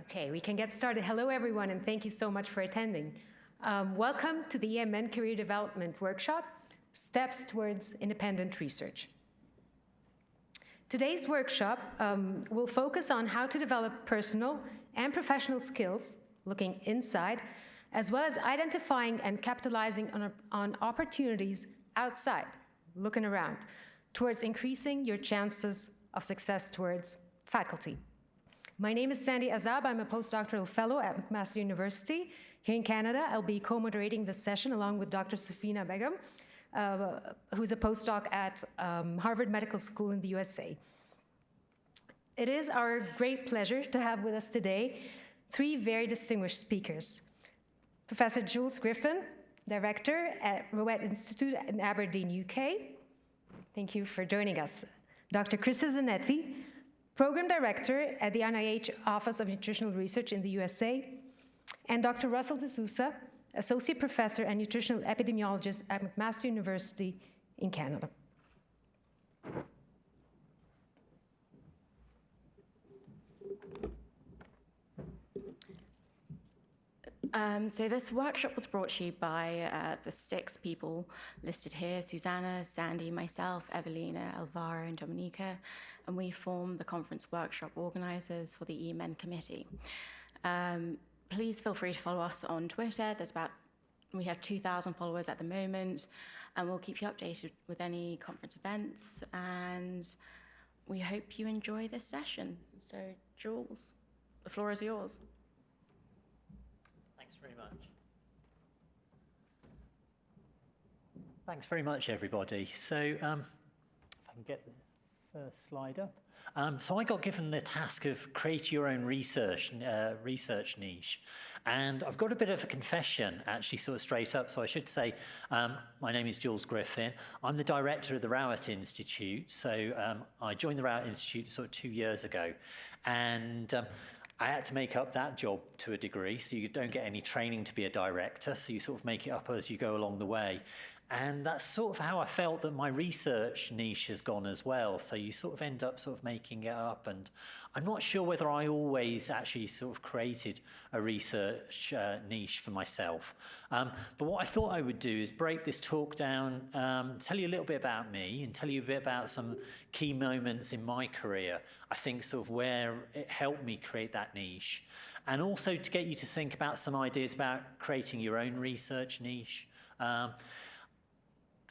Okay, we can get started. Hello, everyone, and thank you so much for attending. Welcome to the EMN Career Development Workshop, Steps Towards Independent Research. Today's workshop will focus on how to develop personal and professional skills, looking inside, as well as identifying and capitalizing on opportunities outside, looking around, towards increasing your chances of success towards faculty. My name is Sandy Azab. I'm a postdoctoral fellow at McMaster University here in Canada. I'll be co-moderating this session along with Dr. Safina Begum, who's a postdoc at Harvard Medical School in the USA. It is our great pleasure to have with us today three very distinguished speakers. Professor Jules Griffin, Director at Rowett Institute in Aberdeen, UK. Thank you for joining us. Dr. Krista Zanetti, Program Director at the NIH Office of Nutritional Research in the USA, and Dr. Russell D'Souza, Associate Professor and Nutritional Epidemiologist at McMaster University in Canada. So this workshop was brought to you by the 6 people listed here: Susanna, Sandy, myself, Evelina, Elvira, and Dominica, and we form the conference workshop organizers for the EMN committee. Please feel free to follow us on Twitter. We have 2,000 followers at the moment, and we'll keep you updated with any conference events, and we hope you enjoy this session. So, Jules, the floor is yours. Thanks very much. Thanks very much, everybody. So if I can get the first slide up. So I got given the task of create your own research niche. And I've got a bit of a confession, actually, sort of straight up. So I should say, my name is Jules Griffin. I'm the director of the Rowett Institute. So I joined the Rowett Institute sort of 2 years ago. And I had to make up that job to a degree, so you don't get any training to be a director, so you sort of make it up as you go along the way. And that's sort of how I felt that my research niche has gone as well. So you sort of end up sort of making it up. And I'm not sure whether I always actually sort of created a research niche for myself. But what I thought I would do is break this talk down, tell you a little bit about me and tell you a bit about some key moments in my career, I think sort of where it helped me create that niche. And also to get you to think about some ideas about creating your own research niche.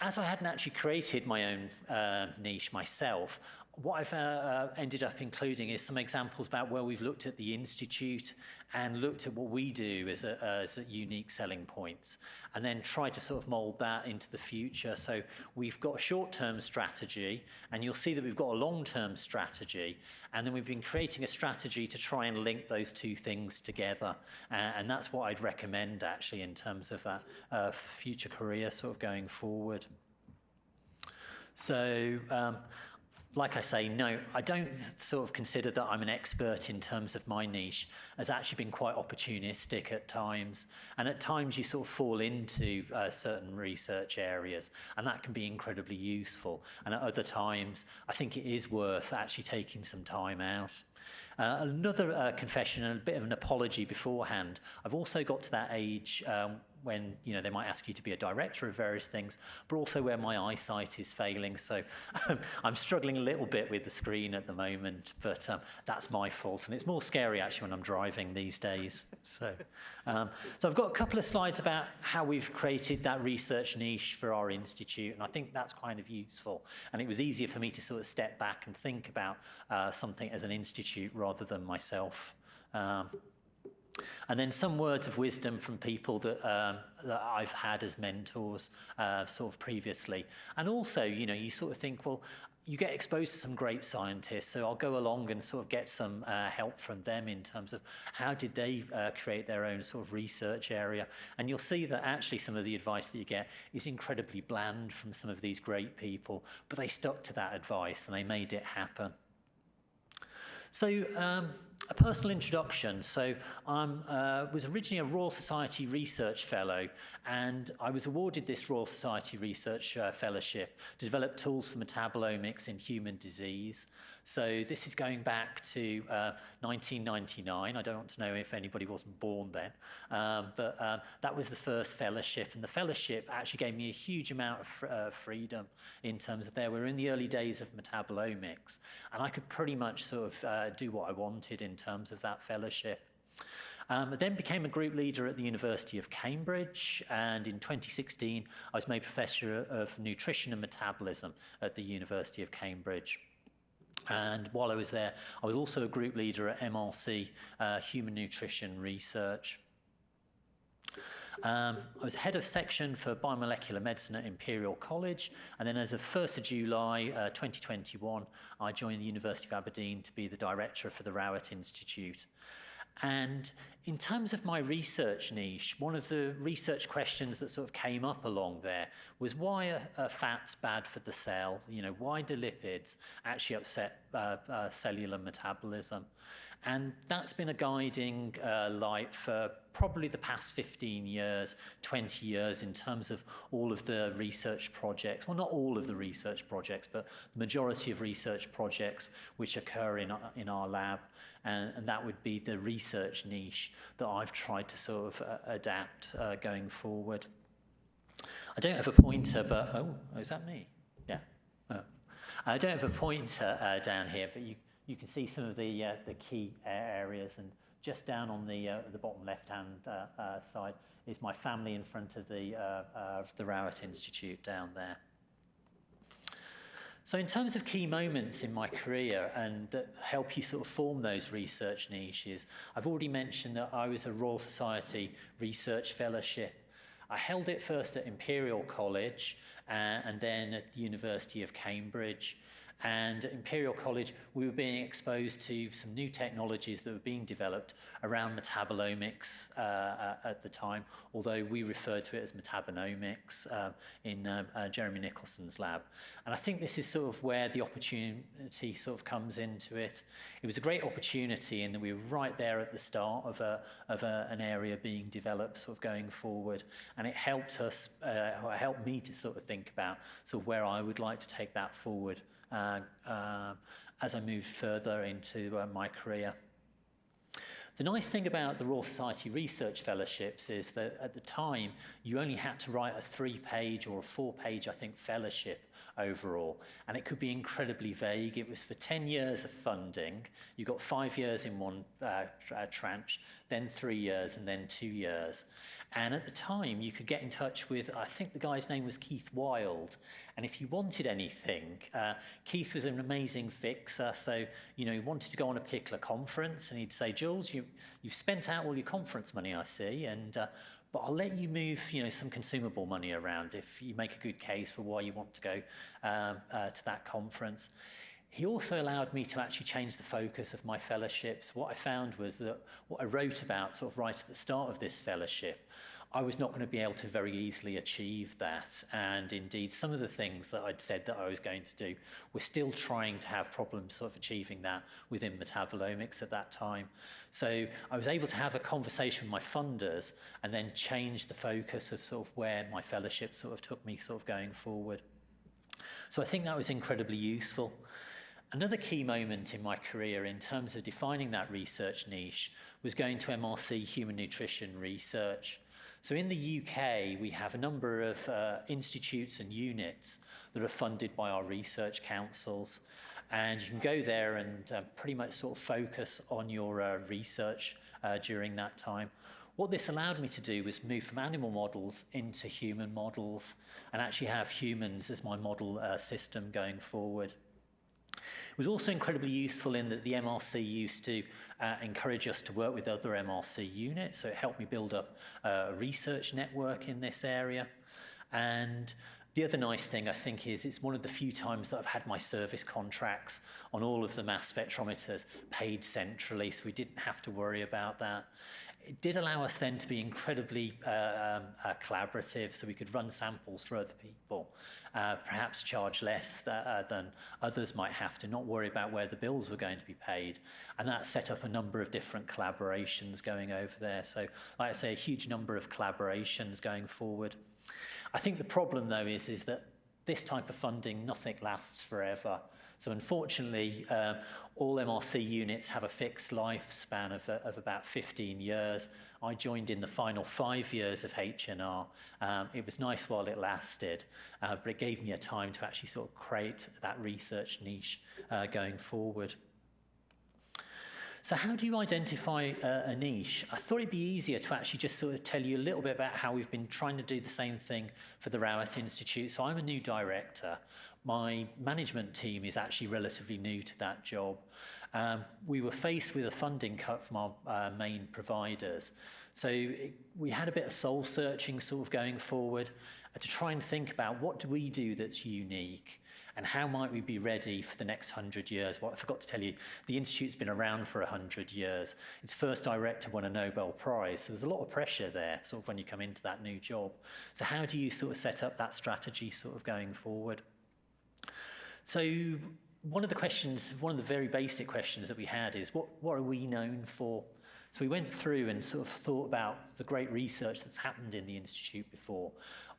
As I hadn't actually created my own niche myself, what I've ended up including is some examples about where we've looked at the Institute and looked at what we do as a unique selling points, and then tried to sort of mold that into the future. So we've got a short-term strategy, and you'll see that we've got a long-term strategy, and then we've been creating a strategy to try and link those two things together. And that's what I'd recommend, actually, in terms of that future career sort of going forward. So, like I say, no, I don't sort of consider that I'm an expert in terms of my niche. It's actually been quite opportunistic at times. And at times you sort of fall into certain research areas, and that can be incredibly useful. And at other times, I think it is worth actually taking some time out. Another confession and a bit of an apology beforehand. I've also got to that age when they might ask you to be a director of various things, but also where my eyesight is failing. So I'm struggling a little bit with the screen at the moment, but that's my fault. And it's more scary actually when I'm driving these days. So I've got a couple of slides about how we've created that research niche for our institute, and I think that's kind of useful. And it was easier for me to sort of step back and think about something as an institute rather than myself. And then some words of wisdom from people that I've had as mentors sort of previously. And also, you sort of think, well, you get exposed to some great scientists, so I'll go along and sort of get some help from them in terms of how did they create their own sort of research area. And you'll see that actually some of the advice that you get is incredibly bland from some of these great people, but they stuck to that advice and they made it happen. So a personal introduction. So I was originally a Royal Society Research Fellow, and I was awarded this Royal Society Research Fellowship to develop tools for metabolomics in human disease. So this is going back to 1999. I don't want to know if anybody wasn't born then, but that was the first fellowship. And the fellowship actually gave me a huge amount of freedom in terms of we're in the early days of metabolomics. And I could pretty much sort of do what I wanted in terms of that fellowship. I then became a group leader at the University of Cambridge, and in 2016 I was made Professor of Nutrition and Metabolism at the University of Cambridge. And while I was there, I was also a group leader at MRC, Human Nutrition Research. I was head of section for biomolecular medicine at Imperial College, and then as of 1st of July 2021, I joined the University of Aberdeen to be the director for the Rowett Institute. And in terms of my research niche, one of the research questions that sort of came up along there was why are fats bad for the cell? You know, why do lipids actually upset cellular metabolism? And that's been a guiding light for probably the past 15 years, 20 years in terms of all of the research projects. Well, not all of the research projects, but the majority of research projects which occur in our lab. And that would be the research niche that I've tried to sort of adapt going forward. I don't have a pointer, but, oh, is that me? Yeah. Oh. I don't have a pointer down here, but you can see some of the key areas, and just down on the bottom left-hand side is my family in front of the Rowett Institute down there. So in terms of key moments in my career and that help you sort of form those research niches, I've already mentioned that I was a Royal Society Research Fellowship. I held it first at Imperial College and then at the University of Cambridge. And at Imperial College, we were being exposed to some new technologies that were being developed around metabolomics at the time, although we referred to it as metabonomics in Jeremy Nicholson's lab. And I think this is sort of where the opportunity sort of comes into it. It was a great opportunity in that we were right there at the start of an area being developed sort of going forward. And it helped us, helped me to sort of think about sort of where I would like to take that forward as I moved further into my career. The nice thing about the Royal Society Research Fellowships is that at the time, you only had to write a 3-page or a 4-page, I think, fellowship overall, and it could be incredibly vague. It was for 10 years of funding. You got 5 years in one tranche, then 3 years, and then 2 years. And at the time, you could get in touch with, I think the guy's name was Keith Wilde, and if you wanted anything, Keith was an amazing fixer. So, you know, he wanted to go on a particular conference, and he'd say, Jules, you've spent out all your conference money, I see, and but I'll let you move, you know, some consumable money around if you make a good case for why you want to go to that conference. He also allowed me to actually change the focus of my fellowships. What I found was that what I wrote about sort of right at the start of this fellowship, I was not going to be able to very easily achieve that. And indeed, some of the things that I'd said that I was going to do, we're still trying to have problems sort of achieving that within metabolomics at that time. So I was able to have a conversation with my funders and then change the focus of sort of where my fellowship sort of took me sort of going forward. So I think that was incredibly useful. Another key moment in my career in terms of defining that research niche was going to MRC Human Nutrition Research. So in the UK, we have a number of institutes and units that are funded by our research councils. And you can go there and pretty much sort of focus on your research during that time. What this allowed me to do was move from animal models into human models and actually have humans as my model system going forward. It was also incredibly useful in that the MRC used to encourage us to work with other MRC units, so it helped me build up a research network in this area. And the other nice thing, I think, is it's one of the few times that I've had my service contracts on all of the mass spectrometers paid centrally, so we didn't have to worry about that. It did allow us then to be incredibly collaborative, so we could run samples for other people, perhaps charge less than others might have to, not worry about where the bills were going to be paid. And that set up a number of different collaborations going over there. So, like I say, a huge number of collaborations going forward. I think the problem, though, is that this type of funding, nothing lasts forever. So unfortunately, all MRC units have a fixed lifespan of about 15 years. I joined in the final 5 years of H&R. It was nice while it lasted, but it gave me a time to actually sort of create that research niche going forward. So how do you identify a niche? I thought it'd be easier to actually just sort of tell you a little bit about how we've been trying to do the same thing for the Rowett Institute. So I'm a new director. My management team is actually relatively new to that job. We were faced with a funding cut from our main providers. So we had a bit of soul searching sort of going forward to try and think about what do we do that's unique and how might we be ready for the next 100 years. Well, I forgot to tell you, the Institute's been around for 100 years. Its first director won a Nobel Prize, so there's a lot of pressure there sort of when you come into that new job. So how do you sort of set up that strategy sort of going forward? So one of the very basic questions that we had is, what are we known for? So we went through and sort of thought about the great research that's happened in the Institute before.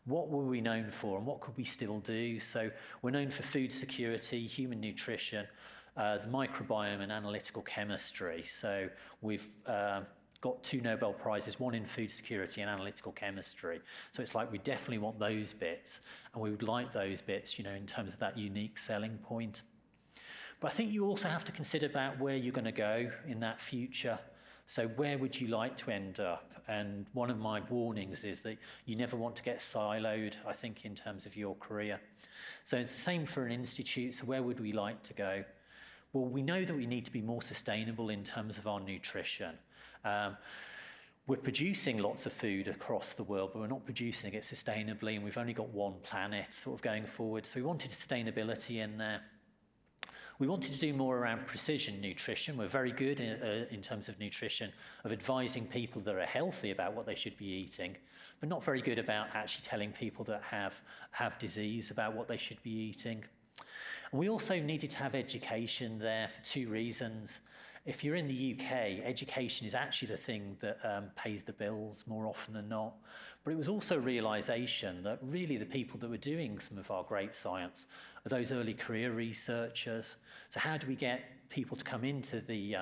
What were we known for and what could we still do? So we're known for food security, human nutrition, the microbiome and analytical chemistry. So we've got 2 Nobel Prizes, one in food security and analytical chemistry. So it's like we definitely want those bits, and we would like those bits, in terms of that unique selling point. But I think you also have to consider about where you're going to go in that future. So where would you like to end up? And one of my warnings is that you never want to get siloed, I think, in terms of your career. So it's the same for an institute. So where would we like to go? Well, we know that we need to be more sustainable in terms of our nutrition. We're producing lots of food across the world, but we're not producing it sustainably, and we've only got one planet sort of going forward. So we wanted sustainability in there. We wanted to do more around precision nutrition. We're very good in terms of nutrition, of advising people that are healthy about what they should be eating, but not very good about actually telling people that have disease about what they should be eating. And we also needed to have education there for 2 reasons. If you're in the UK, education is actually the thing that pays the bills more often than not. But it was also a realization that really the people that were doing some of our great science are those early career researchers. So how do we get people to come into the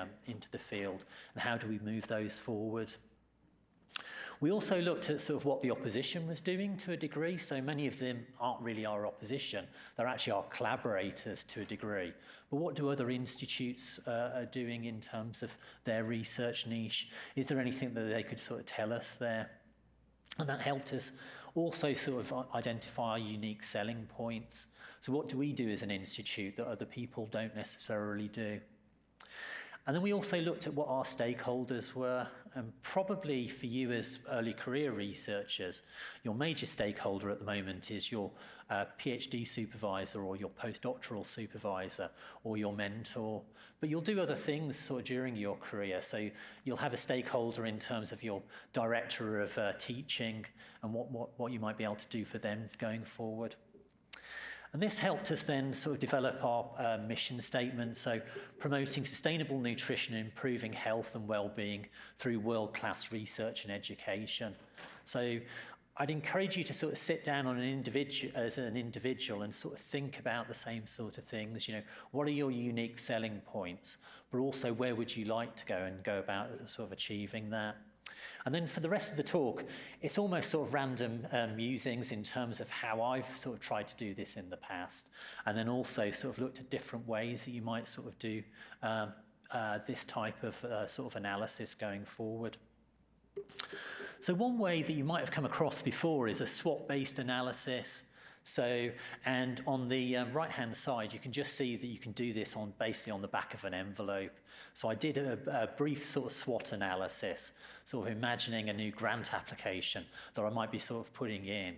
field, and how do we move those forward? We also looked at sort of what the opposition was doing to a degree. So many of them aren't really our opposition. They're actually our collaborators to a degree. But what do other institutes are doing in terms of their research niche? Is there anything that they could sort of tell us there? And that helped us also sort of identify our unique selling points. So what do we do as an institute that other people don't necessarily do? And then we also looked at what our stakeholders were, and probably for you as early career researchers, your major stakeholder at the moment is your PhD supervisor or your postdoctoral supervisor or your mentor. But you'll do other things sort of during your career. So you'll have a stakeholder in terms of your director of teaching and what you might be able to do for them going forward. And this helped us then sort of develop our mission statement, so promoting sustainable nutrition and improving health and well-being through world-class research and education. So I'd encourage you to sort of sit down on as an individual and sort of think about the same sort of things. What are your unique selling points, but also where would you like to go and go about sort of achieving that? And then for the rest of the talk, it's almost sort of random musings in terms of how I've sort of tried to do this in the past, and then also sort of looked at different ways that you might sort of do this type of sort of analysis going forward. So one way that you might have come across before is a SWOT-based analysis. So, and on the right-hand side, you can just see that you can do this basically on the back of an envelope. So I did a brief sort of SWOT analysis, sort of imagining a new grant application that I might be sort of putting in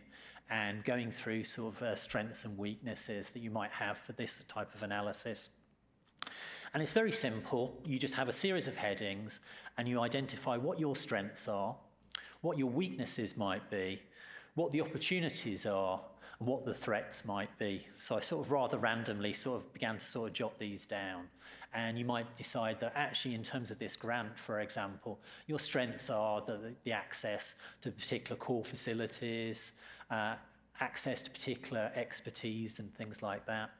and going through sort of strengths and weaknesses that you might have for this type of analysis. And it's very simple. You just have a series of headings and you identify what your strengths are, what your weaknesses might be, what the opportunities are, and what the threats might be. So I sort of rather randomly sort of began to sort of jot these down. And you might decide that actually in terms of this grant, for example, your strengths are the access to particular core facilities, access to particular expertise and things like that.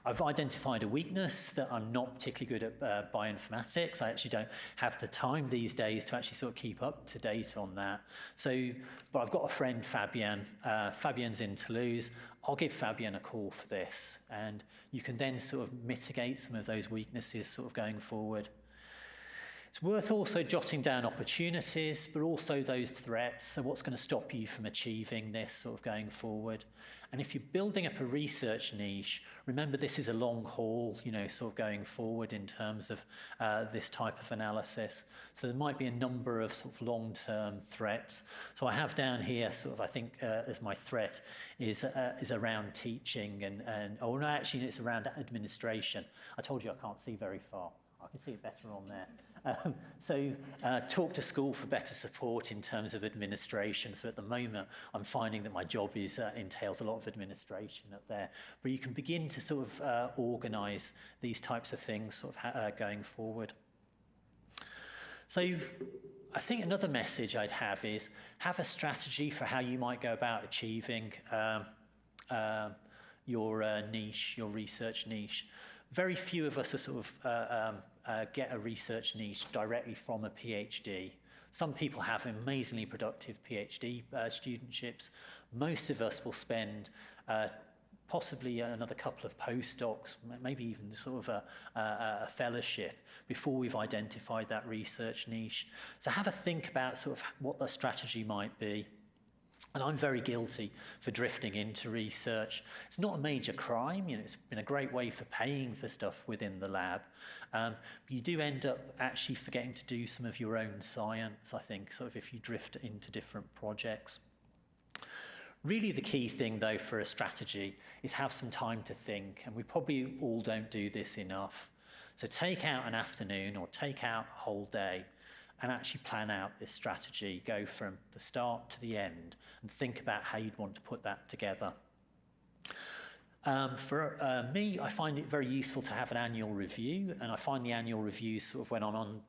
I've identified a weakness that I'm not particularly good at bioinformatics. I actually don't have the time these days to actually sort of keep up to date on that. So, but I've got a friend, Fabian. Fabian's in Toulouse. I'll give Fabian a call for this, and you can then sort of mitigate some of those weaknesses sort of going forward. It's worth also jotting down opportunities, but also those threats. So what's going to stop you from achieving this sort of going forward? And if you're building up a research niche, remember this is a long haul, you know, sort of going forward in terms of this type of analysis. So there might be a number of sort of long-term threats. So I have down here sort of, I think, as my threat is around teaching and oh no, actually it's around administration. I told you I can't see very far. I can see it better on there. So talk to school for better support in terms of administration. So at the moment, I'm finding that my job entails a lot of administration up there. But you can begin to sort of organise these types of things sort of going forward. So I think another message I'd have is have a strategy for how you might go about achieving your niche, your research niche. Very few of us are sort of get a research niche directly from a PhD. Some people have amazingly productive PhD studentships. Most of us will spend possibly another couple of postdocs, maybe even sort of a fellowship before we've identified that research niche. So have a think about sort of what the strategy might be. And I'm very guilty for drifting into research. It's not a major crime, you know, it's been a great way for paying for stuff within the lab. But you do end up actually forgetting to do some of your own science, I think, sort of if you drift into different projects. Really the key thing, though, for a strategy is have some time to think, and we probably all don't do this enough. So take out an afternoon or take out a whole day and actually plan out this strategy, go from the start to the end, and think about how you'd want to put that together. For me, I find it very useful to have an annual review, and I find the annual reviews sort of when I'm on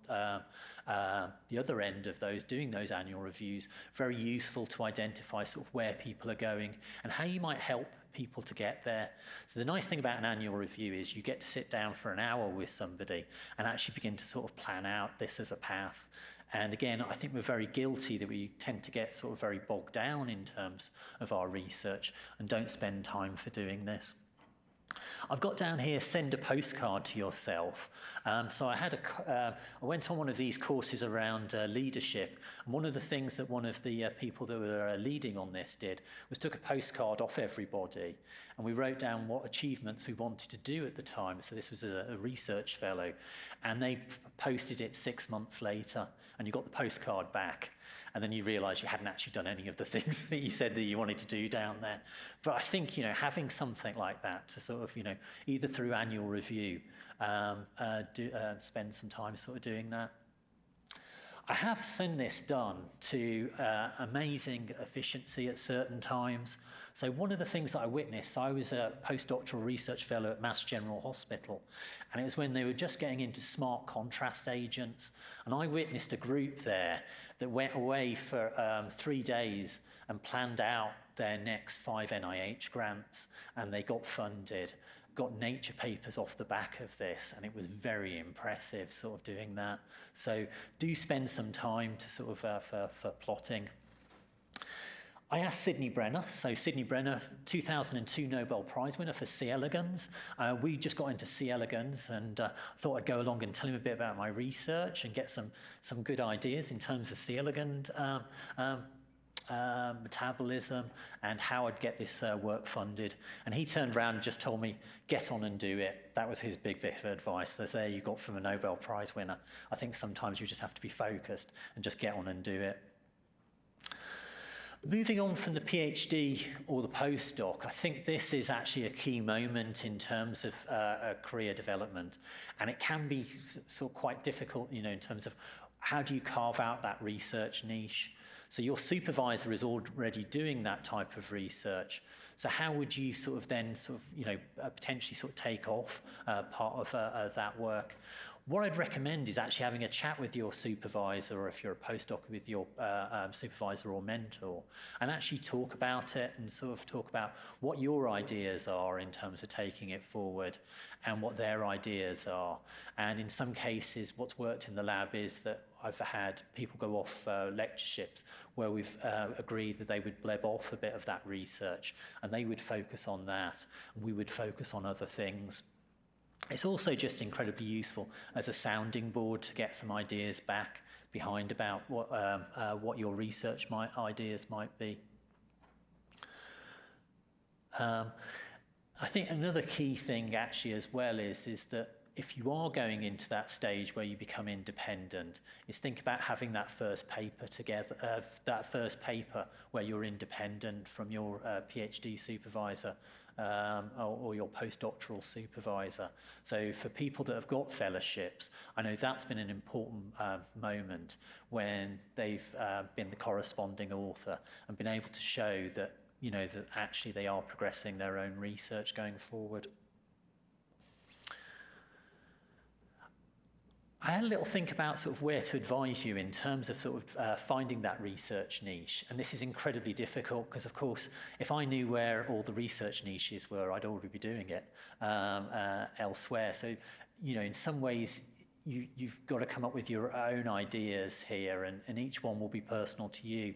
the other end of those, doing those annual reviews, very useful to identify sort of where people are going and how you might help people to get there. So the nice thing about an annual review is you get to sit down for an hour with somebody and actually begin to sort of plan out this as a path. And again, I think we're very guilty that we tend to get sort of very bogged down in terms of our research and don't spend time for doing this. I've got down here, send a postcard to yourself. So I went on one of these courses around leadership, and one of the things that one of the people that were leading on this did was took a postcard off everybody, and we wrote down what achievements we wanted to do at the time. So this was a research fellow, and they posted it 6 months later, and you got the postcard back. And then you realise you hadn't actually done any of the things that you said that you wanted to do down there. But I think, you know, having something like that to sort of, you know, either through annual review, spend some time sort of doing that. I have seen this done to amazing efficiency at certain times. So one of the things that I witnessed, I was a postdoctoral research fellow at Mass General Hospital, and it was when they were just getting into smart contrast agents, and I witnessed a group there that went away for 3 days and planned out their next 5 NIH grants, and they got funded, got Nature papers off the back of this, and it was very impressive sort of doing that. So do spend some time to sort of for plotting. I asked Sidney Brenner. So Sidney Brenner, 2002 Nobel Prize winner for C. elegans. We just got into C. elegans, and thought I'd go along and tell him a bit about my research and get some good ideas in terms of C. elegans metabolism and how I'd get this work funded. And he turned around and just told me, get on and do it. That was his big bit of advice. There you got from a Nobel Prize winner. I think sometimes you just have to be focused and just get on and do it. Moving on from the PhD or the postdoc, I think this is actually a key moment in terms of career development, and it can be sort of quite difficult, you know, in terms of how do you carve out that research niche. So your supervisor is already doing that type of research. So how would you sort of then sort of, you know, potentially sort of take off part of that work? what I'd recommend is actually having a chat with your supervisor, or if you're a postdoc, with your supervisor or mentor, and actually talk about it and sort of talk about what your ideas are in terms of taking it forward and what their ideas are. And in some cases, what's worked in the lab is that I've had people go off lectureships where we've agreed that they would bleb off a bit of that research and they would focus on that and we would focus on other things. It's also just incredibly useful as a sounding board to get some ideas back behind about what your research ideas might be. I think another key thing actually as well is that if you are going into that stage where you become independent, is think about having that first paper together, that first paper where you're independent from your PhD supervisor or your postdoctoral supervisor. So for people that have got fellowships, I know that's been an important moment when they've been the corresponding author and been able to show that, you know, that actually they are progressing their own research going forward. I had a little think about sort of where to advise you in terms of sort of finding that research niche. And this is incredibly difficult because, of course, if I knew where all the research niches were, I'd already be doing it elsewhere. So, you know, in some ways, you've got to come up with your own ideas here, and each one will be personal to you.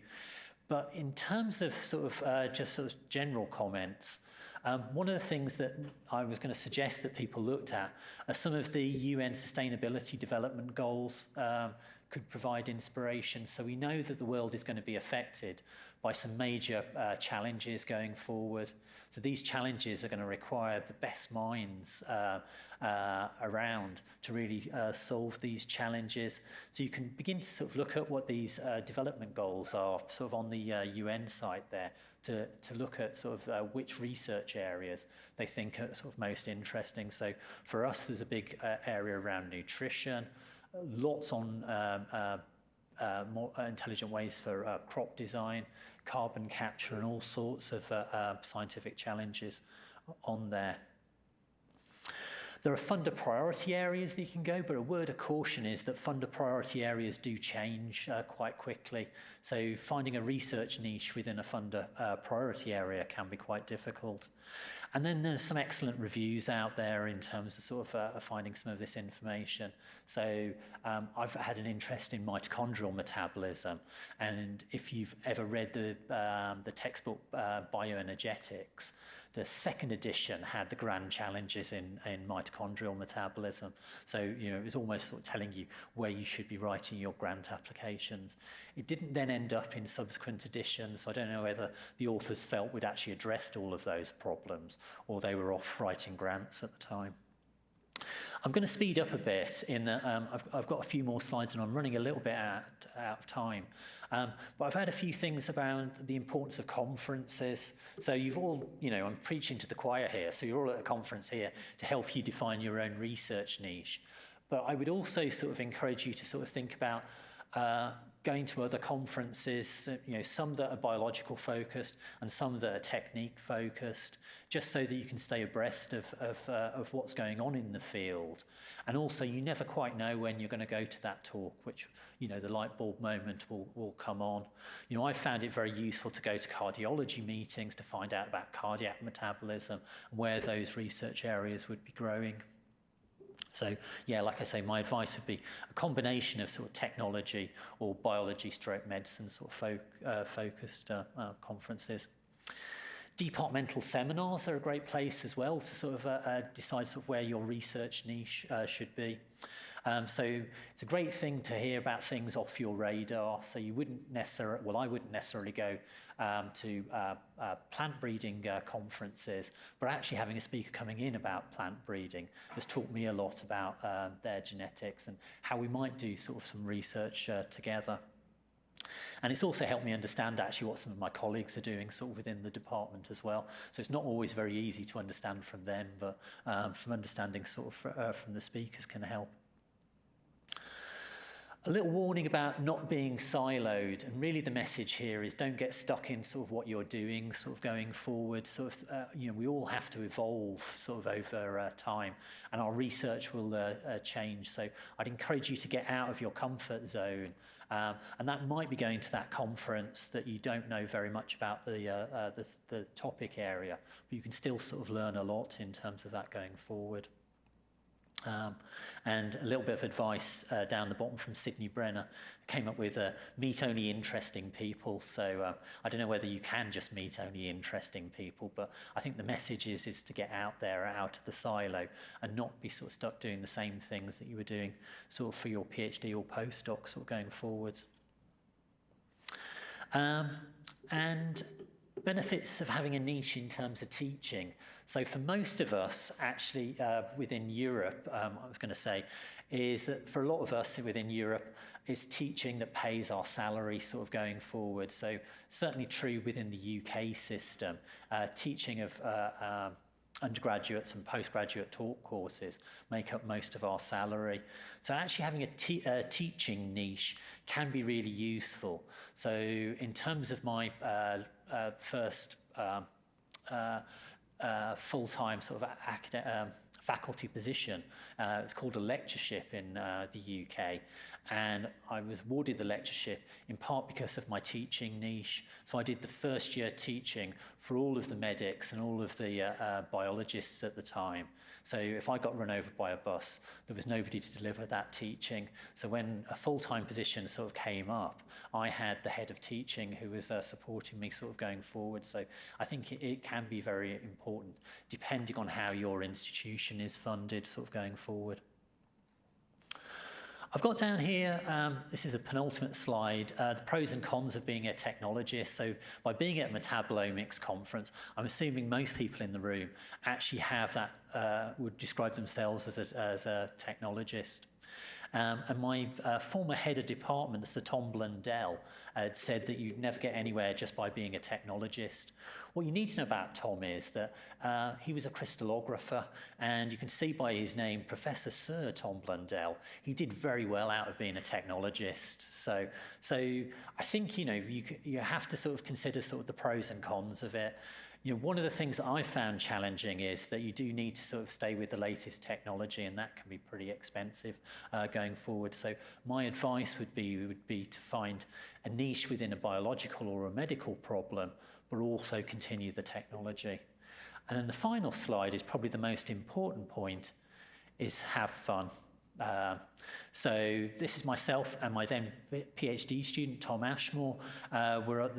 But in terms of sort of just sort of general comments, one of the things that I was going to suggest that people looked at are some of the UN Sustainability Development Goals could provide inspiration. So we know that the world is going to be affected by some major challenges going forward. So these challenges are going to require the best minds around to really solve these challenges. So you can begin to sort of look at what these development goals are, sort of on the UN site there, to look at sort of which research areas they think are sort of most interesting. So for us, there's a big area around nutrition, lots on more intelligent ways for crop design, carbon capture, and all sorts of scientific challenges on there. There are funder priority areas that you can go, but a word of caution is that funder priority areas do change quite quickly. So finding a research niche within a funder priority area can be quite difficult. And then there's some excellent reviews out there in terms of sort of finding some of this information. So I've had an interest in mitochondrial metabolism, and if you've ever read the textbook Bioenergetics, the second edition had the grand challenges in mitochondrial metabolism. So, you know, it was almost sort of telling you where you should be writing your grant applications. It didn't then end up in subsequent editions, so I don't know whether the authors felt we'd actually addressed all of those problems or they were off writing grants at the time. I'm going to speed up a bit in that I've got a few more slides and I'm running a little bit out of time. But I've had a few things about the importance of conferences. So you've all, you know, I'm preaching to the choir here, so you're all at a conference here to help you define your own research niche. But I would also sort of encourage you to sort of think about going to other conferences, you know, some that are biological focused and some that are technique focused, just so that you can stay abreast of what's going on in the field. And also, you never quite know when you're going to go to that talk, which, you know, the light bulb moment will come on. You know, I found it very useful to go to cardiology meetings to find out about cardiac metabolism and where those research areas would be growing. So, yeah, like I say, my advice would be a combination of sort of technology or biology/medicine sort of focused conferences. Departmental seminars are a great place as well to sort of decide sort of where your research niche should be. So it's a great thing to hear about things off your radar. So you wouldn't necessarily, well, I wouldn't necessarily go to plant breeding conferences, but actually having a speaker coming in about plant breeding has taught me a lot about their genetics and how we might do sort of some research together. And it's also helped me understand actually what some of my colleagues are doing sort of within the department as well. So it's not always very easy to understand from them, but from understanding sort of from the speakers can help. A little warning about not being siloed, and really the message here is don't get stuck in sort of what you're doing, sort of going forward. Sort of, we all have to evolve sort of over time, and our research will change. So I'd encourage you to get out of your comfort zone, and that might be going to that conference that you don't know very much about the topic area, but you can still sort of learn a lot in terms of that going forward. And a little bit of advice down the bottom from Sydney Brenner. Came up with meet only interesting people. So I don't know whether you can just meet only interesting people, but I think the message is to get out there, out of the silo, and not be sort of stuck doing the same things that you were doing sort of for your PhD or postdoc sort of going forwards. And benefits of having a niche in terms of teaching. So for most of us, actually, within Europe, I was going to say, is that for a lot of us within Europe, it's teaching that pays our salary sort of going forward. So certainly true within the UK system, teaching of undergraduates and postgraduate talk courses make up most of our salary. So actually having a teaching niche can be really useful. So in terms of my first full-time sort of faculty position, it's called a lectureship in the UK, and I was awarded the lectureship in part because of my teaching niche. So I did the first year teaching for all of the medics and all of the biologists at the time. So if I got run over by a bus, there was nobody to deliver that teaching. So when a full-time position sort of came up, I had the head of teaching who was supporting me sort of going forward. So I think it can be very important, depending on how your institution is funded sort of going forward. I've got down here, this is a penultimate slide, the pros and cons of being a technologist. So by being at a metabolomics conference, I'm assuming most people in the room actually have that, would describe themselves as a technologist. And my former head of department, Sir Tom Blundell, had said that you'd never get anywhere just by being a technologist. What you need to know about Tom is that he was a crystallographer, and you can see by his name, Professor Sir Tom Blundell. He did very well out of being a technologist. So I think, you have to sort of consider sort of the pros and cons of it. One of the things that I found challenging is that you do need to sort of stay with the latest technology, and that can be pretty expensive going forward. So my advice would be to find a niche within a biological or a medical problem, but also continue the technology. And then the final slide is probably the most important point, is have fun. So this is myself and my then PhD student, Tom Ashmore. We're at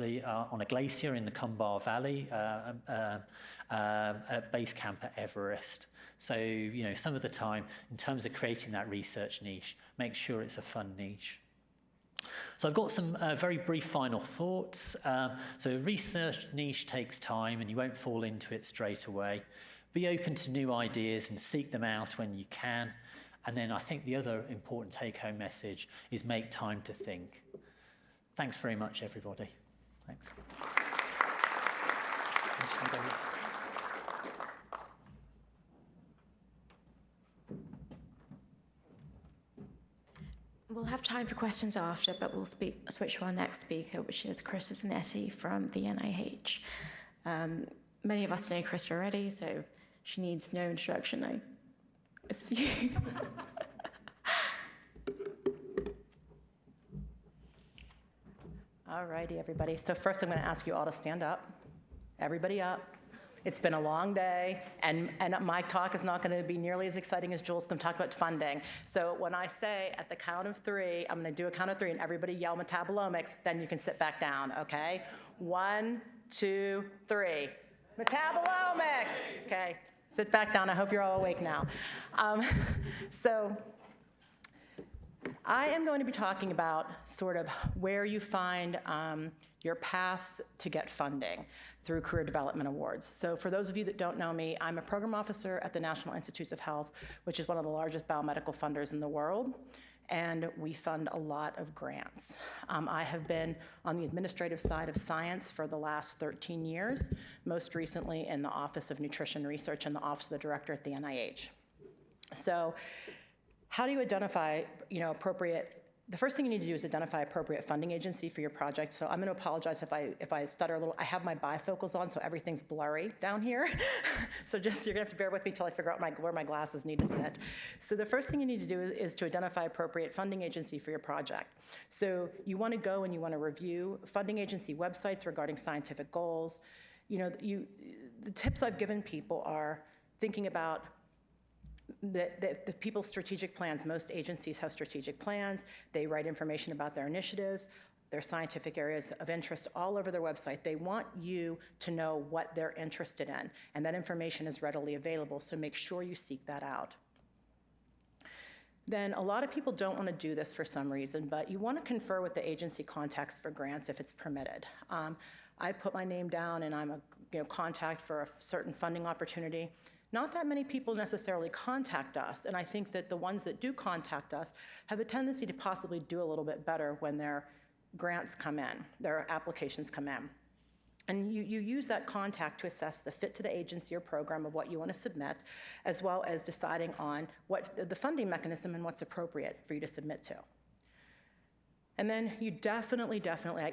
on a glacier in the Cumbar Valley at base camp at Everest. So, some of the time, in terms of creating that research niche, make sure it's a fun niche. So I've got some very brief final thoughts. So a research niche takes time, and you won't fall into it straight away. Be open to new ideas and seek them out when you can. And then I think the other important take-home message is make time to think. Thanks very much, everybody. Thanks. We'll have time for questions after, but we'll switch to our next speaker, which is Krista Zanetti from the NIH. Many of us know Krista already, so she needs no introduction. I assume. All righty, everybody. So first I'm going to ask you all to stand up. Everybody up. It's been a long day, and my talk is not going to be nearly as exciting as Jules going to talk about funding. So when I say at the count of three, I'm going to do a count of three, and everybody yell metabolomics, then you can sit back down, okay? 1, 2, 3. Metabolomics! Okay, sit back down. I hope you're all awake now. So I am going to be talking about sort of where you find your path to get funding through Career Development Awards. So for those of you that don't know me, I'm a program officer at the National Institutes of Health, which is one of the largest biomedical funders in the world, and we fund a lot of grants. I have been on the administrative side of science for the last 13 years, most recently in the Office of Nutrition Research and the Office of the Director at the NIH. So how do you identify, appropriate the first thing you need to do is identify appropriate funding agency for your project. So I'm going to apologize if I stutter a little. I have my bifocals on, so everything's blurry down here. So just you're going to have to bear with me till I figure out where my glasses need to sit. So the first thing you need to do is to identify appropriate funding agency for your project. So you want to go and you want to review funding agency websites regarding scientific goals. The tips I've given people are thinking about the people's strategic plans. Most agencies have strategic plans. They write information about their initiatives, their scientific areas of interest all over their website. They want you to know what they're interested in, and that information is readily available, so make sure you seek that out. Then a lot of people don't want to do this for some reason, but you want to confer with the agency contacts for grants if it's permitted. I put my name down and I'm a contact for a certain funding opportunity. Not that many people necessarily contact us, and I think that the ones that do contact us have a tendency to possibly do a little bit better when their grants come in, their applications come in. And you use that contact to assess the fit to the agency or program of what you want to submit, as well as deciding on what the funding mechanism and what's appropriate for you to submit to. And then you definitely,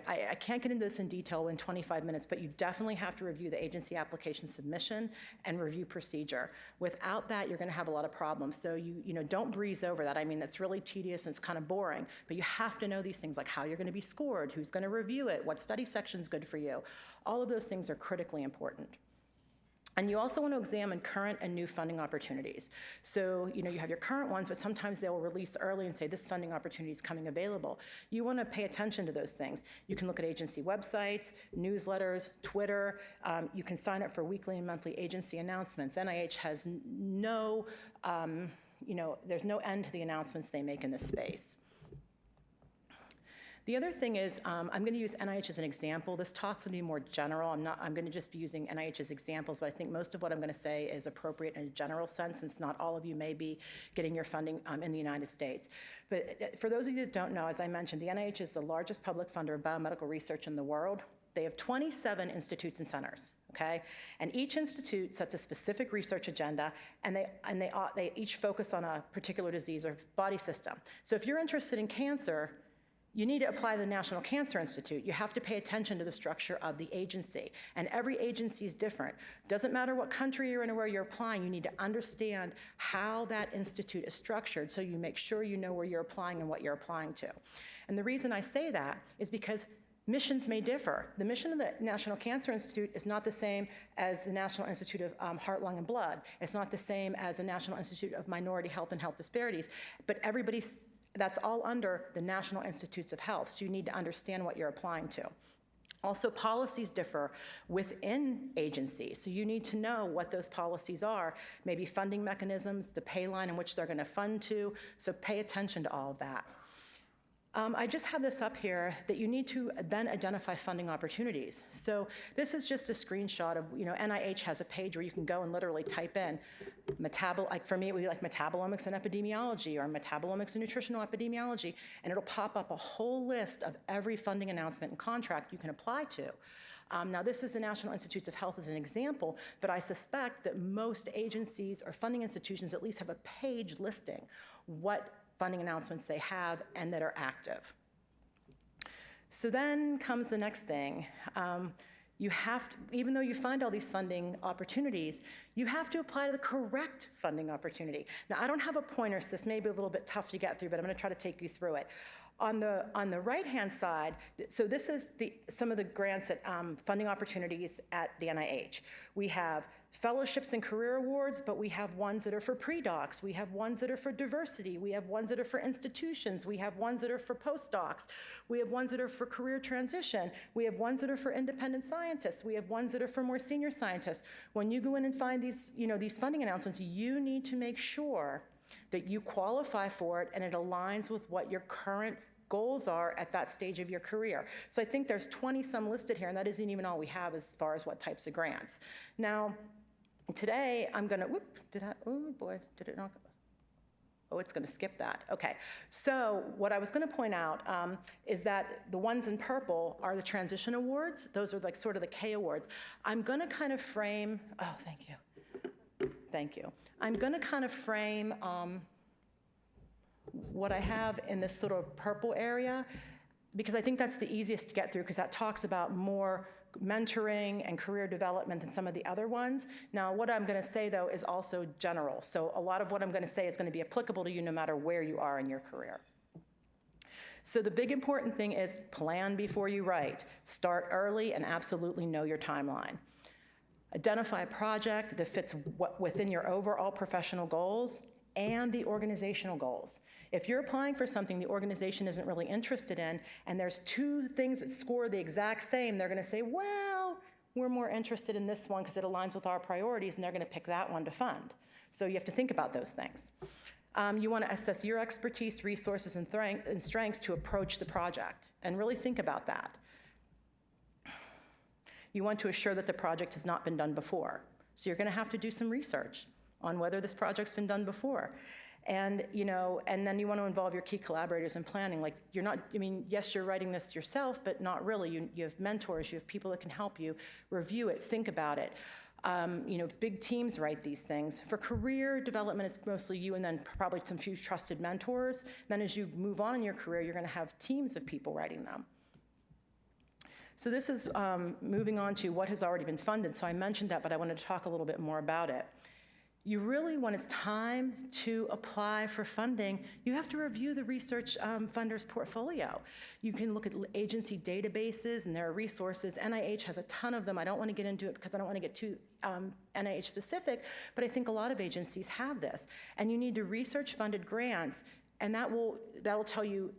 I can't get into this in detail in 25 minutes, but you definitely have to review the agency application submission and review procedure. Without that, you're going to have a lot of problems. So don't breeze over that. I mean, that's really tedious and it's kind of boring, but you have to know these things like how you're going to be scored, who's going to review it, what study section's good for you. All of those things are critically important. And you also want to examine current and new funding opportunities. So, you have your current ones, but sometimes they will release early and say this funding opportunity is coming available. You want to pay attention to those things. You can look at agency websites, newsletters, Twitter. You can sign up for weekly and monthly agency announcements. NIH has no, there's no end to the announcements they make in this space. The other thing is, I'm going to use NIH as an example. This talk's going to be more general. I'm going to just be using NIH as examples, but I think most of what I'm going to say is appropriate in a general sense, since not all of you may be getting your funding in the United States. But for those of you that don't know, as I mentioned, the NIH is the largest public funder of biomedical research in the world. They have 27 institutes and centers, okay? And each institute sets a specific research agenda, and they each focus on a particular disease or body system. So if you're interested in cancer, you need to apply to the National Cancer Institute. You have to pay attention to the structure of the agency. And every agency is different. Doesn't matter what country you're in or where you're applying, you need to understand how that institute is structured so you make sure you know where you're applying and what you're applying to. And the reason I say that is because missions may differ. The mission of the National Cancer Institute is not the same as the National Institute of Heart, Lung, and Blood. It's not the same as the National Institute of Minority Health and Health Disparities. But that's all under the National Institutes of Health, so you need to understand what you're applying to. Also, policies differ within agencies, so you need to know what those policies are, maybe funding mechanisms, the pay line in which they're going to fund to, so pay attention to all of that. I just have this up here that you need to then identify funding opportunities. So this is just a screenshot of, NIH has a page where you can go and literally type in like for me, it would be like metabolomics and epidemiology or metabolomics and nutritional epidemiology, and it'll pop up a whole list of every funding announcement and contract you can apply to. Now, this is the National Institutes of Health as an example, but I suspect that most agencies or funding institutions at least have a page listing what funding announcements they have and that are active. So then comes the next thing. You have to, even though you find all these funding opportunities, you have to apply to the correct funding opportunity. Now, I don't have a pointer, so this may be a little bit tough to get through, but I'm going to try to take you through it. On the right-hand side, so this is some of the grants at funding opportunities at the NIH. We have fellowships and career awards, but we have ones that are for pre-docs. We have ones that are for diversity. We have ones that are for institutions. We have ones that are for postdocs. We have ones that are for career transition. We have ones that are for independent scientists. We have ones that are for more senior scientists. When you go in and find these, these funding announcements, you need to make sure that you qualify for it and it aligns with what your current goals are at that stage of your career. So I think there's 20-some listed here, and that isn't even all we have as far as what types of grants. Now, today I'm gonna, oh boy, did it not go? Oh, it's gonna skip that. Okay, so what I was gonna point out is that the ones in purple are the transition awards. Those are like sort of the K awards. I'm gonna kind of frame, oh, thank you. Thank you. I'm gonna kind of frame, what I have in this sort of purple area, because I think that's the easiest to get through, because that talks about more mentoring and career development than some of the other ones. Now, what I'm going to say, though, is also general. So a lot of what I'm going to say is going to be applicable to you no matter where you are in your career. So the big important thing is plan before you write. Start early and absolutely know your timeline. Identify a project that fits within your overall professional goals and the organizational goals. If you're applying for something the organization isn't really interested in, and there's two things that score the exact same, they're going to say, well, we're more interested in this one because it aligns with our priorities, and they're going to pick that one to fund. So you have to think about those things. You want to assess your expertise, resources, and strengths to approach the project, and really think about that. You want to assure that the project has not been done before. So you're going to have to do some research on whether this project's been done before. And, and then you want to involve your key collaborators in planning. Like, you're not, yes, you're writing this yourself, but not really. You have mentors, you have people that can help you review it, think about it. Big teams write these things. For career development, it's mostly you and then probably some few trusted mentors. Then as you move on in your career, you're going to have teams of people writing them. So this is moving on to what has already been funded. So I mentioned that, but I wanted to talk a little bit more about it. You really, when it's time to apply for funding, you have to review the research funder's portfolio. You can look at agency databases, and there are resources. NIH has a ton of them. I don't want to get into it because I don't want to get too NIH specific, but I think a lot of agencies have this. And you need to research funded grants, and that'll tell you,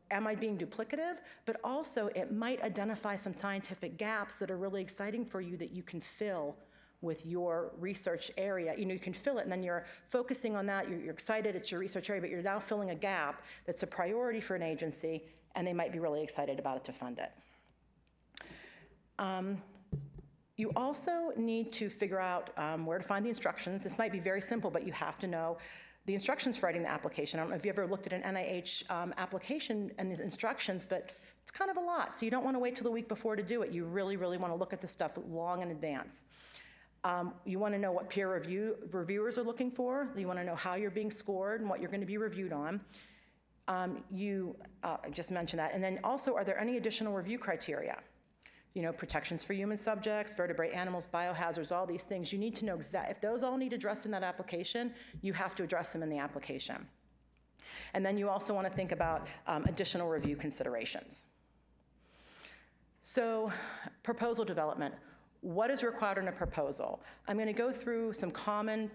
am I being duplicative? But also, it might identify some scientific gaps that are really exciting for you that you can fill with your research area. You can fill it, and then you're focusing on that. You're excited, it's your research area, but you're now filling a gap that's a priority for an agency, and they might be really excited about it to fund it. You also need to figure out where to find the instructions. This might be very simple, but you have to know the instructions for writing the application. I don't know if you ever looked at an NIH application and the instructions, but it's kind of a lot. So you don't want to wait till the week before to do it. You really, really want to look at the stuff long in advance. You want to know what peer reviewers are looking for. You want to know how you're being scored and what you're going to be reviewed on. I just mentioned that. And then also, are there any additional review criteria? Protections for human subjects, vertebrate animals, biohazards, all these things. You need to know if those all need addressed in that application, you have to address them in the application. And then you also want to think about additional review considerations. So, proposal development. What is required in a proposal? I'm going to go through some common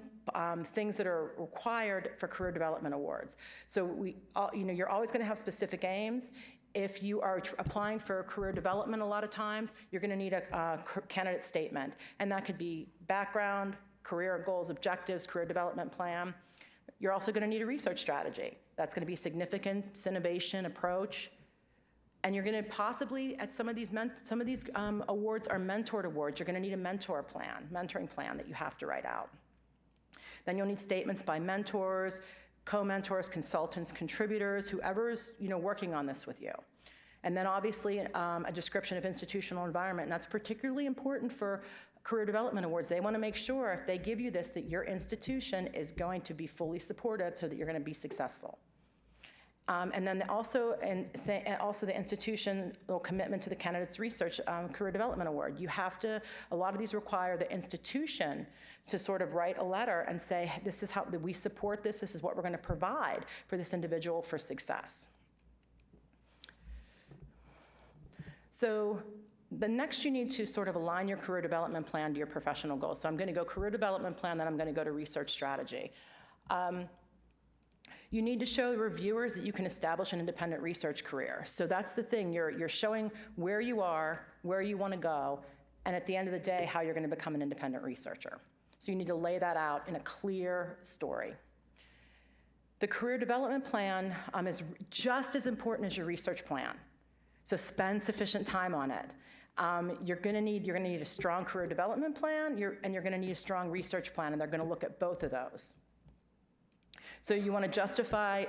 things that are required for career development awards. So you're always going to have specific aims. If you are applying for career development, a lot of times, you're going to need a candidate statement. And that could be background, career goals, objectives, career development plan. You're also going to need a research strategy. That's going to be significance, innovation, approach. And you're going to possibly, at some of these awards are mentored awards. You're going to need a mentoring plan that you have to write out. Then you'll need statements by mentors, co-mentors, consultants, contributors, whoever's working on this with you. And then obviously a description of institutional environment. And that's particularly important for career development awards. They want to make sure if they give you this that your institution is going to be fully supported so that you're going to be successful. And then also the institutional commitment to the candidate's research career development award. You have to, a lot of these require the institution to sort of write a letter and say, this is how we support this is what we're going to provide for this individual for success. So the next you need to sort of align your career development plan to your professional goals. So I'm going to go career development plan, then I'm going to go to research strategy. You need to show reviewers that you can establish an independent research career. So that's the thing, you're showing where you are, where you want to go, and at the end of the day, how you're going to become an independent researcher. So you need to lay that out in a clear story. The career development plan is just as important as your research plan. So spend sufficient time on it. You're going to need a strong career development plan, and you're going to need a strong research plan, and they're going to look at both of those. So you want to justify,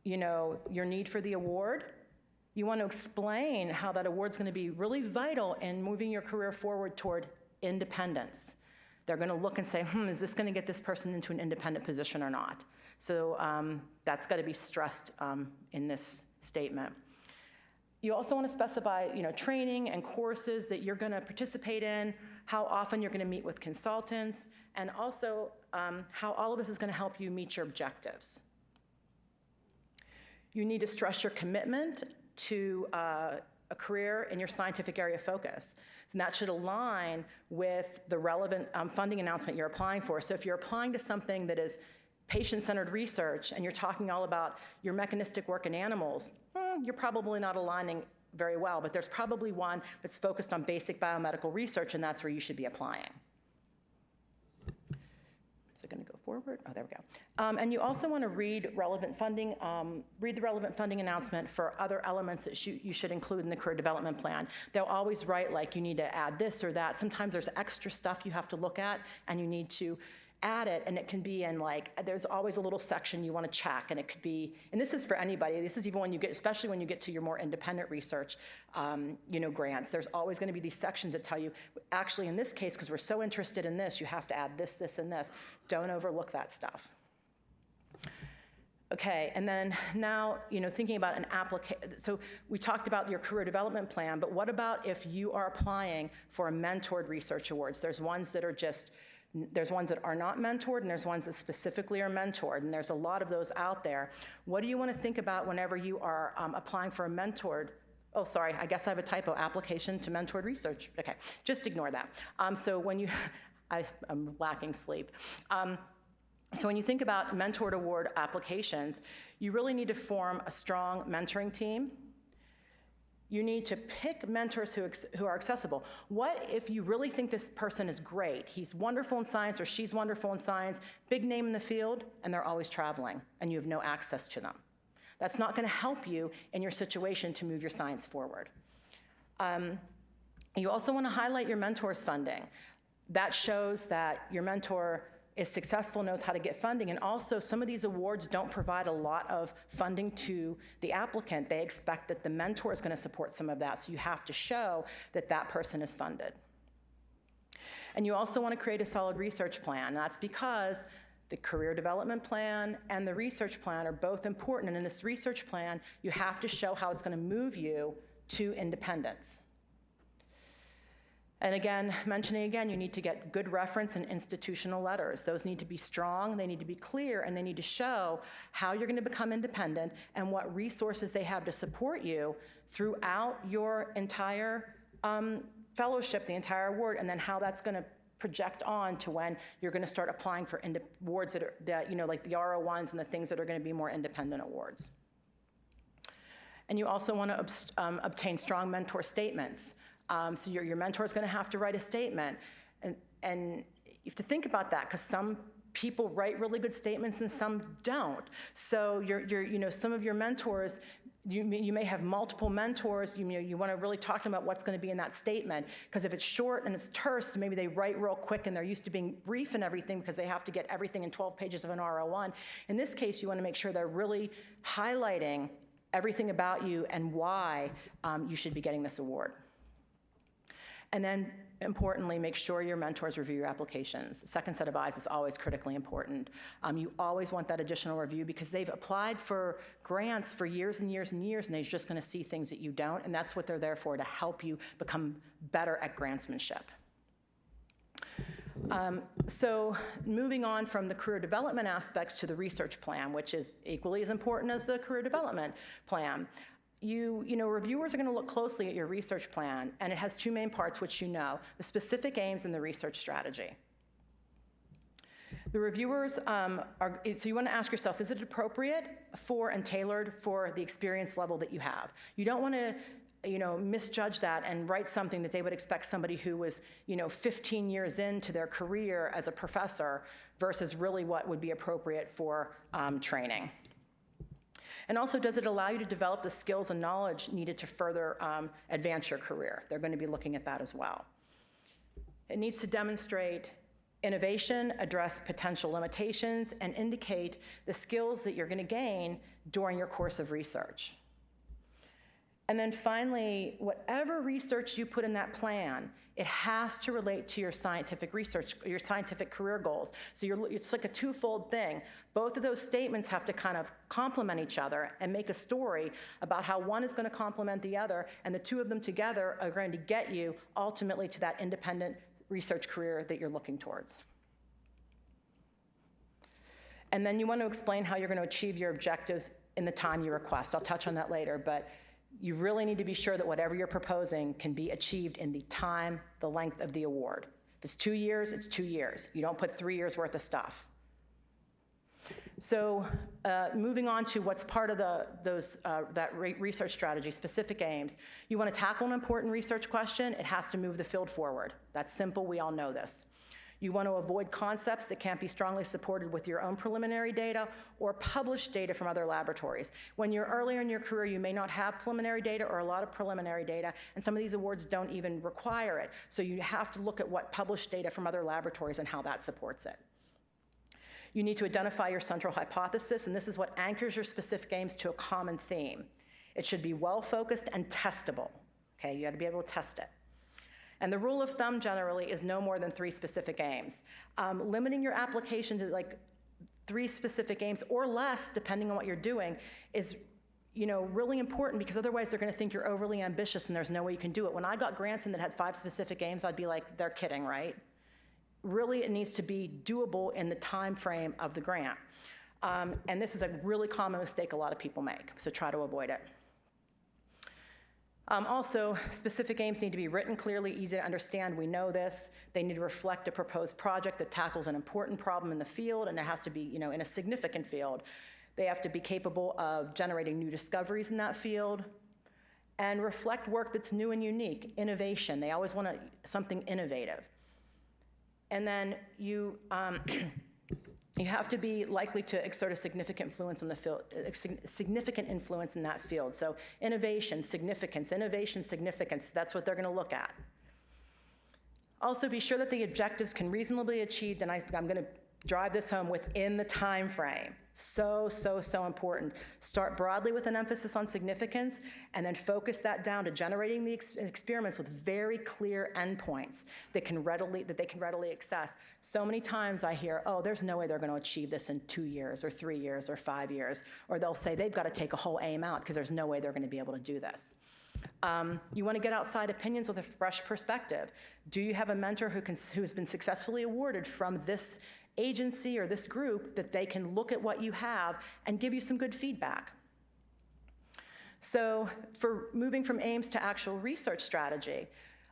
your need for the award. You want to explain how that award's going to be really vital in moving your career forward toward independence. They're going to look and say, is this going to get this person into an independent position or not? So that's got to be stressed in this statement. You also want to specify, training and courses that you're going to participate in, how often you're going to meet with consultants, and also how all of this is going to help you meet your objectives. You need to stress your commitment to a career in your scientific area of focus. And that should align with the relevant funding announcement you're applying for. So if you're applying to something that is patient-centered research and you're talking all about your mechanistic work in animals, you're probably not aligning very well, but there's probably one that's focused on basic biomedical research, and that's where you should be applying. Is it going to go forward? Oh, there we go. And you also want to read the relevant funding announcement for other elements that you should include in the career development plan. They'll always write like you need to add this or that. Sometimes there's extra stuff you have to look at, and you need to add it, and it can be in there's always a little section you want to check, and it could be, and this is for anybody, this is even when you get, especially when you get to your more independent research, grants, there's always going to be these sections that tell you, actually in this case, because we're so interested in this, you have to add this, this, and this. Don't overlook that stuff. Okay, and then now, thinking about an application, so we talked about your career development plan, but what about if you are applying for a mentored research awards? There's ones that are not mentored, and there's ones that specifically are mentored, and there's a lot of those out there. What do you want to think about whenever you are applying for a mentored, oh, sorry, I guess I have a typo, application to mentored research. Okay, just ignore that. So when you, I'm lacking sleep. So when you think about mentored award applications, you really need to form a strong mentoring team. You need to pick mentors who are accessible. What if you really think this person is great? He's wonderful in science or she's wonderful in science, big name in the field, and they're always traveling, and you have no access to them. That's not going to help you in your situation to move your science forward. You also want to highlight your mentor's funding. That shows that your mentor is successful, knows how to get funding, and also some of these awards don't provide a lot of funding to the applicant. They expect that the mentor is going to support some of that, so you have to show that that person is funded. And you also want to create a solid research plan. That's because the career development plan and the research plan are both important, and in this research plan, you have to show how it's going to move you to independence. And again, mentioning again, you need to get good reference and institutional letters. Those need to be strong, they need to be clear, and they need to show how you're going to become independent and what resources they have to support you throughout your entire fellowship, the entire award, and then how that's going to project on to when you're going to start applying for awards that like the RO1s and the things that are going to be more independent awards. And you also want to obtain strong mentor statements. So your mentor is going to have to write a statement, and you have to think about that because some people write really good statements and some don't. So some of your mentors, you may have multiple mentors. You want to really talk to them about what's going to be in that statement, because if it's short and it's terse, maybe they write real quick and they're used to being brief and everything because they have to get everything in 12 pages of an RO1. In this case, you want to make sure they're really highlighting everything about you and why you should be getting this award. And then, importantly, make sure your mentors review your applications. Second set of eyes is always critically important. You always want that additional review because they've applied for grants for years and years and years, and they're just going to see things that you don't, and that's what they're there for, to help you become better at grantsmanship. So moving on from the career development aspects to the research plan, which is equally as important as the career development plan. Reviewers are going to look closely at your research plan, and it has two main parts, which the specific aims and the research strategy. The reviewers so you want to ask yourself, is it appropriate for and tailored for the experience level that you have? You don't want to misjudge that and write something that they would expect somebody who was, 15 years into their career as a professor versus really what would be appropriate for training. And also, does it allow you to develop the skills and knowledge needed to further advance your career? They're going to be looking at that as well. It needs to demonstrate innovation, address potential limitations, and indicate the skills that you're going to gain during your course of research. And then finally, whatever research you put in that plan, it has to relate to your scientific research, your scientific career goals. So it's like a twofold thing. Both of those statements have to kind of complement each other and make a story about how one is going to complement the other, and the two of them together are going to get you ultimately to that independent research career that you're looking towards. And then you want to explain how you're going to achieve your objectives in the time you request. I'll touch on that later, but you really need to be sure that whatever you're proposing can be achieved in the time, the length of the award. If it's 2 years, it's 2 years. You don't put 3 years worth of stuff. So moving on to what's part of that research strategy, specific aims. You want to tackle an important research question, it has to move the field forward. That's simple, we all know this. You want to avoid concepts that can't be strongly supported with your own preliminary data or published data from other laboratories. When you're earlier in your career, you may not have preliminary data or a lot of preliminary data, and some of these awards don't even require it. So you have to look at what published data from other laboratories and how that supports it. You need to identify your central hypothesis, and this is what anchors your specific aims to a common theme. It should be well-focused and testable. Okay, you got to be able to test it. And the rule of thumb generally is no more than 3 specific aims. Limiting your application to like 3 specific aims or less, depending on what you're doing, is really important, because otherwise they're going to think you're overly ambitious and there's no way you can do it. When I got grants in that had 5 specific aims, I'd be like, they're kidding, right? Really, it needs to be doable in the time frame of the grant. And this is a really common mistake a lot of people make, so try to avoid it. Also, specific aims need to be written clearly, easy to understand. We know this. They need to reflect a proposed project that tackles an important problem in the field, and it has to be, in a significant field. They have to be capable of generating new discoveries in that field and reflect work that's new and unique, innovation. They always want something innovative. And then you have to be likely to exert a significant influence on the field, significant influence in that field. So innovation, significance, that's what they're going to look at. Also, be sure that the objectives can reasonably be achieved, and I'm going to drive this home, within the time frame. So important. Start broadly with an emphasis on significance, and then focus that down to generating the experiments with very clear endpoints that they can readily access. So many times I hear, oh, there's no way they're going to achieve this in 2 years or 3 years or 5 years. Or they'll say they've got to take a whole aim out because there's no way they're going to be able to do this. You want to get outside opinions with a fresh perspective. Do you have a mentor who's been successfully awarded from this agency or this group that they can look at what you have and give you some good feedback? So for moving from aims to actual research strategy,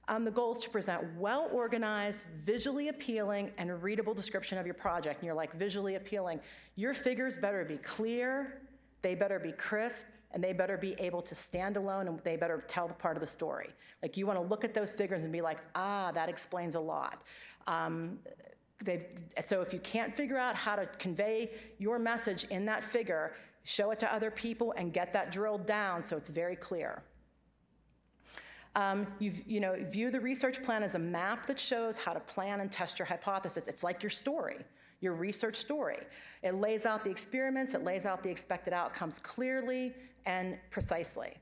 the goal is to present well-organized, visually appealing, and readable description of your project. And you're like, visually appealing. Your figures better be clear, they better be crisp, and they better be able to stand alone, and they better tell the part of the story. Like, you want to look at those figures and be like, that explains a lot. So if you can't figure out how to convey your message in that figure, show it to other people and get that drilled down so it's very clear. View the research plan as a map that shows how to plan and test your hypothesis. It's like your story, your research story. It lays out the experiments, it lays out the expected outcomes clearly and precisely.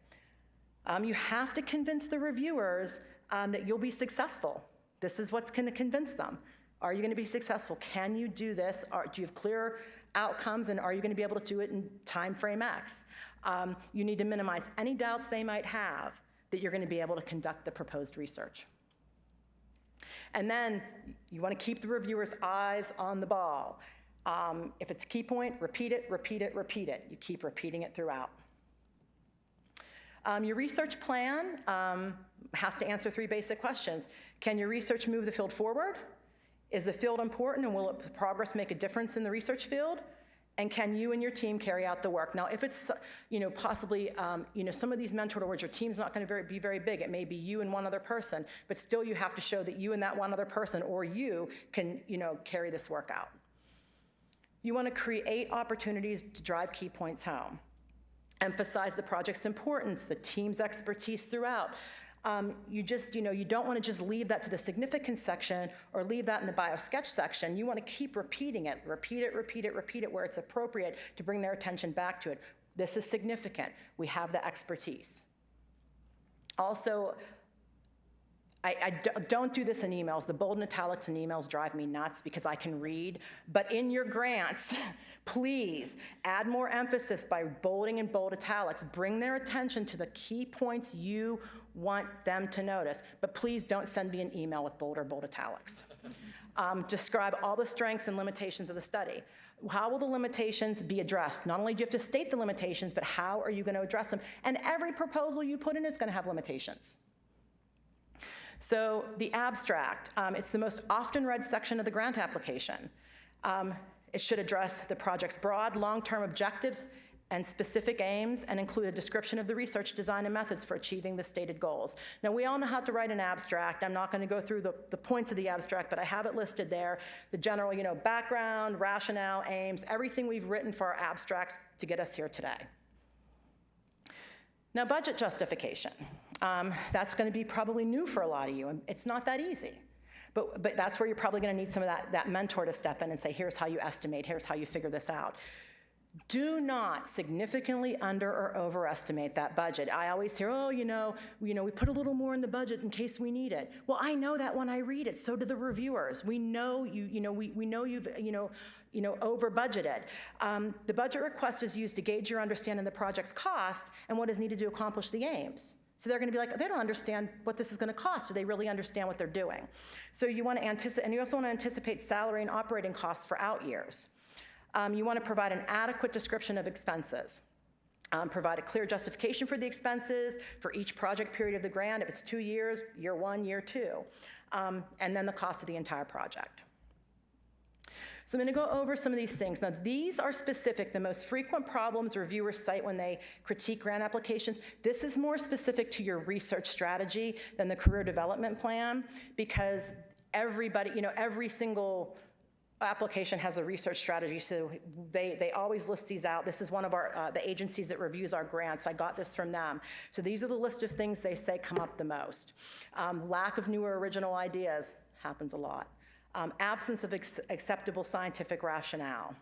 You have to convince the reviewers that you'll be successful. This is what's going to convince them. Are you going to be successful? Can you do this? Do you have clear outcomes, and are you going to be able to do it in time frame X? You need to minimize any doubts they might have that you're going to be able to conduct the proposed research. And then you want to keep the reviewer's eyes on the ball. If it's a key point, repeat it, repeat it, repeat it. You keep repeating it throughout. Your research plan has to answer 3 basic questions. Can your research move the field forward? Is the field important, and will progress make a difference in the research field? And can you and your team carry out the work? Now, if it's, possibly, some of these mentored awards, your team's not going to be very big. It may be you and one other person, but still you have to show that you and that one other person, or you, can, carry this work out. You want to create opportunities to drive key points home. Emphasize the project's importance, the team's expertise throughout. You don't want to just leave that to the significance section or leave that in the bio sketch section. You want to keep repeating it, repeat it where it's appropriate to bring their attention back to it. This is significant. We have the expertise. Also, don't do this in emails. The bold and italics in emails drive me nuts because I can read. But in your grants, please add more emphasis by bolding and bold italics. Bring their attention to the key points you want them to notice. But please don't send me an email with bold or bold italics. Describe all the strengths and limitations of the study. How will the limitations be addressed? Not only do you have to state the limitations, but how are you going to address them? And every proposal you put in is going to have limitations. So the abstract, it's the most often read section of the grant application. It should address the project's broad, long-term objectives and specific aims and include a description of the research design and methods for achieving the stated goals. Now, we all know how to write an abstract. I'm not going to go through the points of the abstract, but I have it listed there. The general, background, rationale, aims, everything we've written for our abstracts to get us here today. Now, budget justification. That's going to be probably new for a lot of you, and it's not that easy. But that's where you're probably going to need some of that mentor to step in and say, here's how you estimate, here's how you figure this out. Do not significantly under or overestimate that budget. I always hear, we put a little more in the budget in case we need it. Well, I know that when I read it. So do the reviewers. We know we know you've over budgeted. The budget request is used to gauge your understanding of the project's cost and what is needed to accomplish the aims. So they're going to be like, they don't understand what this is going to cost. Do they really understand what they're doing? So you want to anticipate, and you also want to anticipate salary and operating costs for out years. You want to provide an adequate description of expenses. Provide a clear justification for the expenses for each project period of the grant. If it's 2 years, year 1, year 2, and then the cost of the entire project. So I'm going to go over some of these things. Now, these are specific, the most frequent problems reviewers cite when they critique grant applications. This is more specific to your research strategy than the career development plan, because everybody, every single application has a research strategy, so they always list these out. This is one of our the agencies that reviews our grants. I got this from them. So these are the list of things they say come up the most. Lack of new or original ideas happens a lot. Absence of acceptable scientific rationale.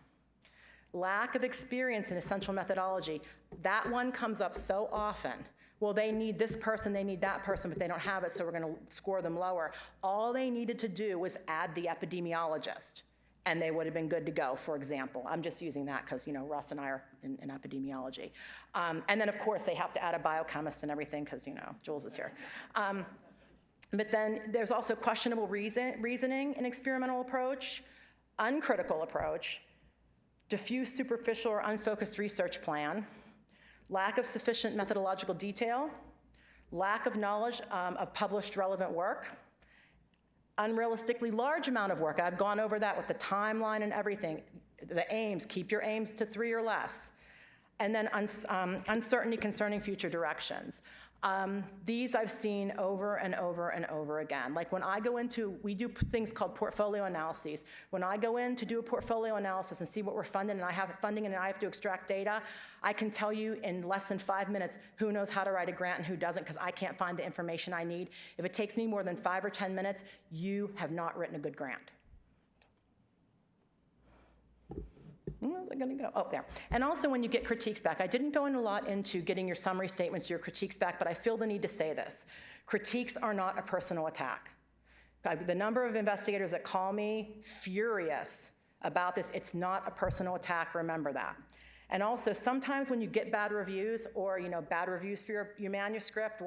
Lack of experience in essential methodology. That one comes up so often. Well, they need this person, they need that person, but they don't have it, so we're going to score them lower. All they needed to do was add the epidemiologist, and they would have been good to go, for example. I'm just using that because, Russ and I are in epidemiology. And then, of course, they have to add a biochemist and everything because, Jules is here. But then there's also questionable reasoning in experimental approach, uncritical approach, diffuse, superficial, or unfocused research plan, lack of sufficient methodological detail, lack of knowledge of published relevant work, unrealistically large amount of work. I've gone over that with the timeline and everything. The aims, keep your aims to 3 or less. And then uncertainty concerning future directions. These I've seen over and over and over again. Like when I go into, we do things called portfolio analyses. When I go in to do a portfolio analysis and see what we're funding, and I have funding and I have to extract data, I can tell you in less than 5 minutes who knows how to write a grant and who doesn't, because I can't find the information I need. If it takes me more than 5 or 10 minutes, you have not written a good grant. Where's it going to go? Oh, there. And also when you get critiques back, I didn't go in a lot into getting your summary statements, your critiques back, but I feel the need to say this. Critiques are not a personal attack. The number of investigators that call me furious about this, it's not a personal attack, remember that. And also, sometimes when you get bad reviews or, bad reviews for your manuscript,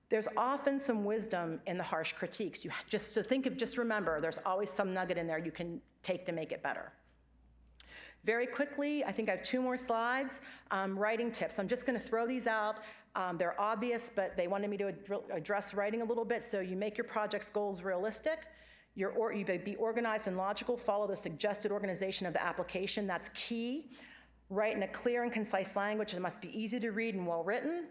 there's often some wisdom in the harsh critiques. Just remember, there's always some nugget in there you can take to make it better. Very quickly, I think I have 2 more slides. Writing tips. I'm just going to throw these out. They're obvious, but they wanted me to address writing a little bit. So you make your project's goals realistic. You be organized and logical. Follow the suggested organization of the application. That's key. Write in a clear and concise language. It must be easy to read and well written.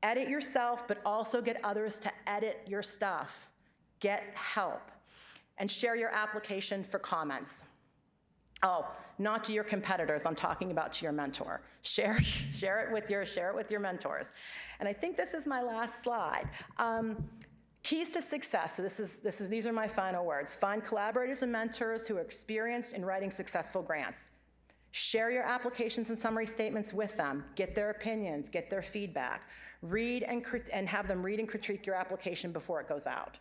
Edit yourself, but also get others to edit your stuff. Get help. And share your application for comments. Oh, not to your competitors. I'm talking about to your mentor. Share it with your mentors. And I think this is my last slide. Keys to success. So these are my final words. Find collaborators and mentors who are experienced in writing successful grants. Share your applications and summary statements with them. Get their opinions. Get their feedback. and have them read and critique your application before it goes out.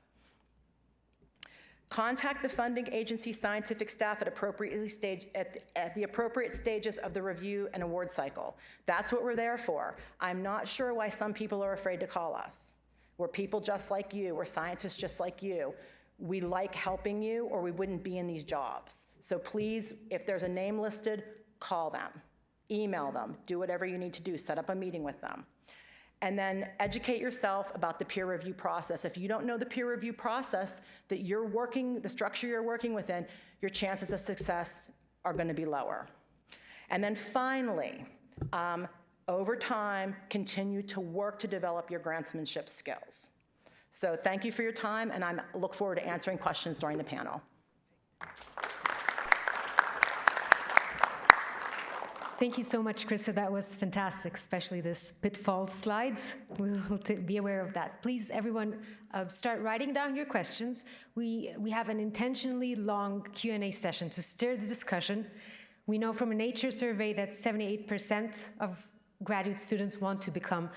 Contact the funding agency scientific staff at the appropriate stages of the review and award cycle. That's what we're there for. I'm not sure why some people are afraid to call us. We're people just like you. We're scientists just like you. We like helping you, or we wouldn't be in these jobs. So please, if there's a name listed, call them, email them, do whatever you need to do, set up a meeting with them. And then educate yourself about the peer review process. If you don't know the peer review process that you're working, the structure you're working within, your chances of success are going to be lower. And then finally, over time, continue to work to develop your grantsmanship skills. So thank you for your time, and I look forward to answering questions during the panel. Thank you so much, Krista. That was fantastic, especially this pitfall slides. We'll be aware of that. Please, everyone, start writing down your questions. We have an intentionally long Q&A session to stir the discussion. We know from a Nature survey that 78% of graduate students want to become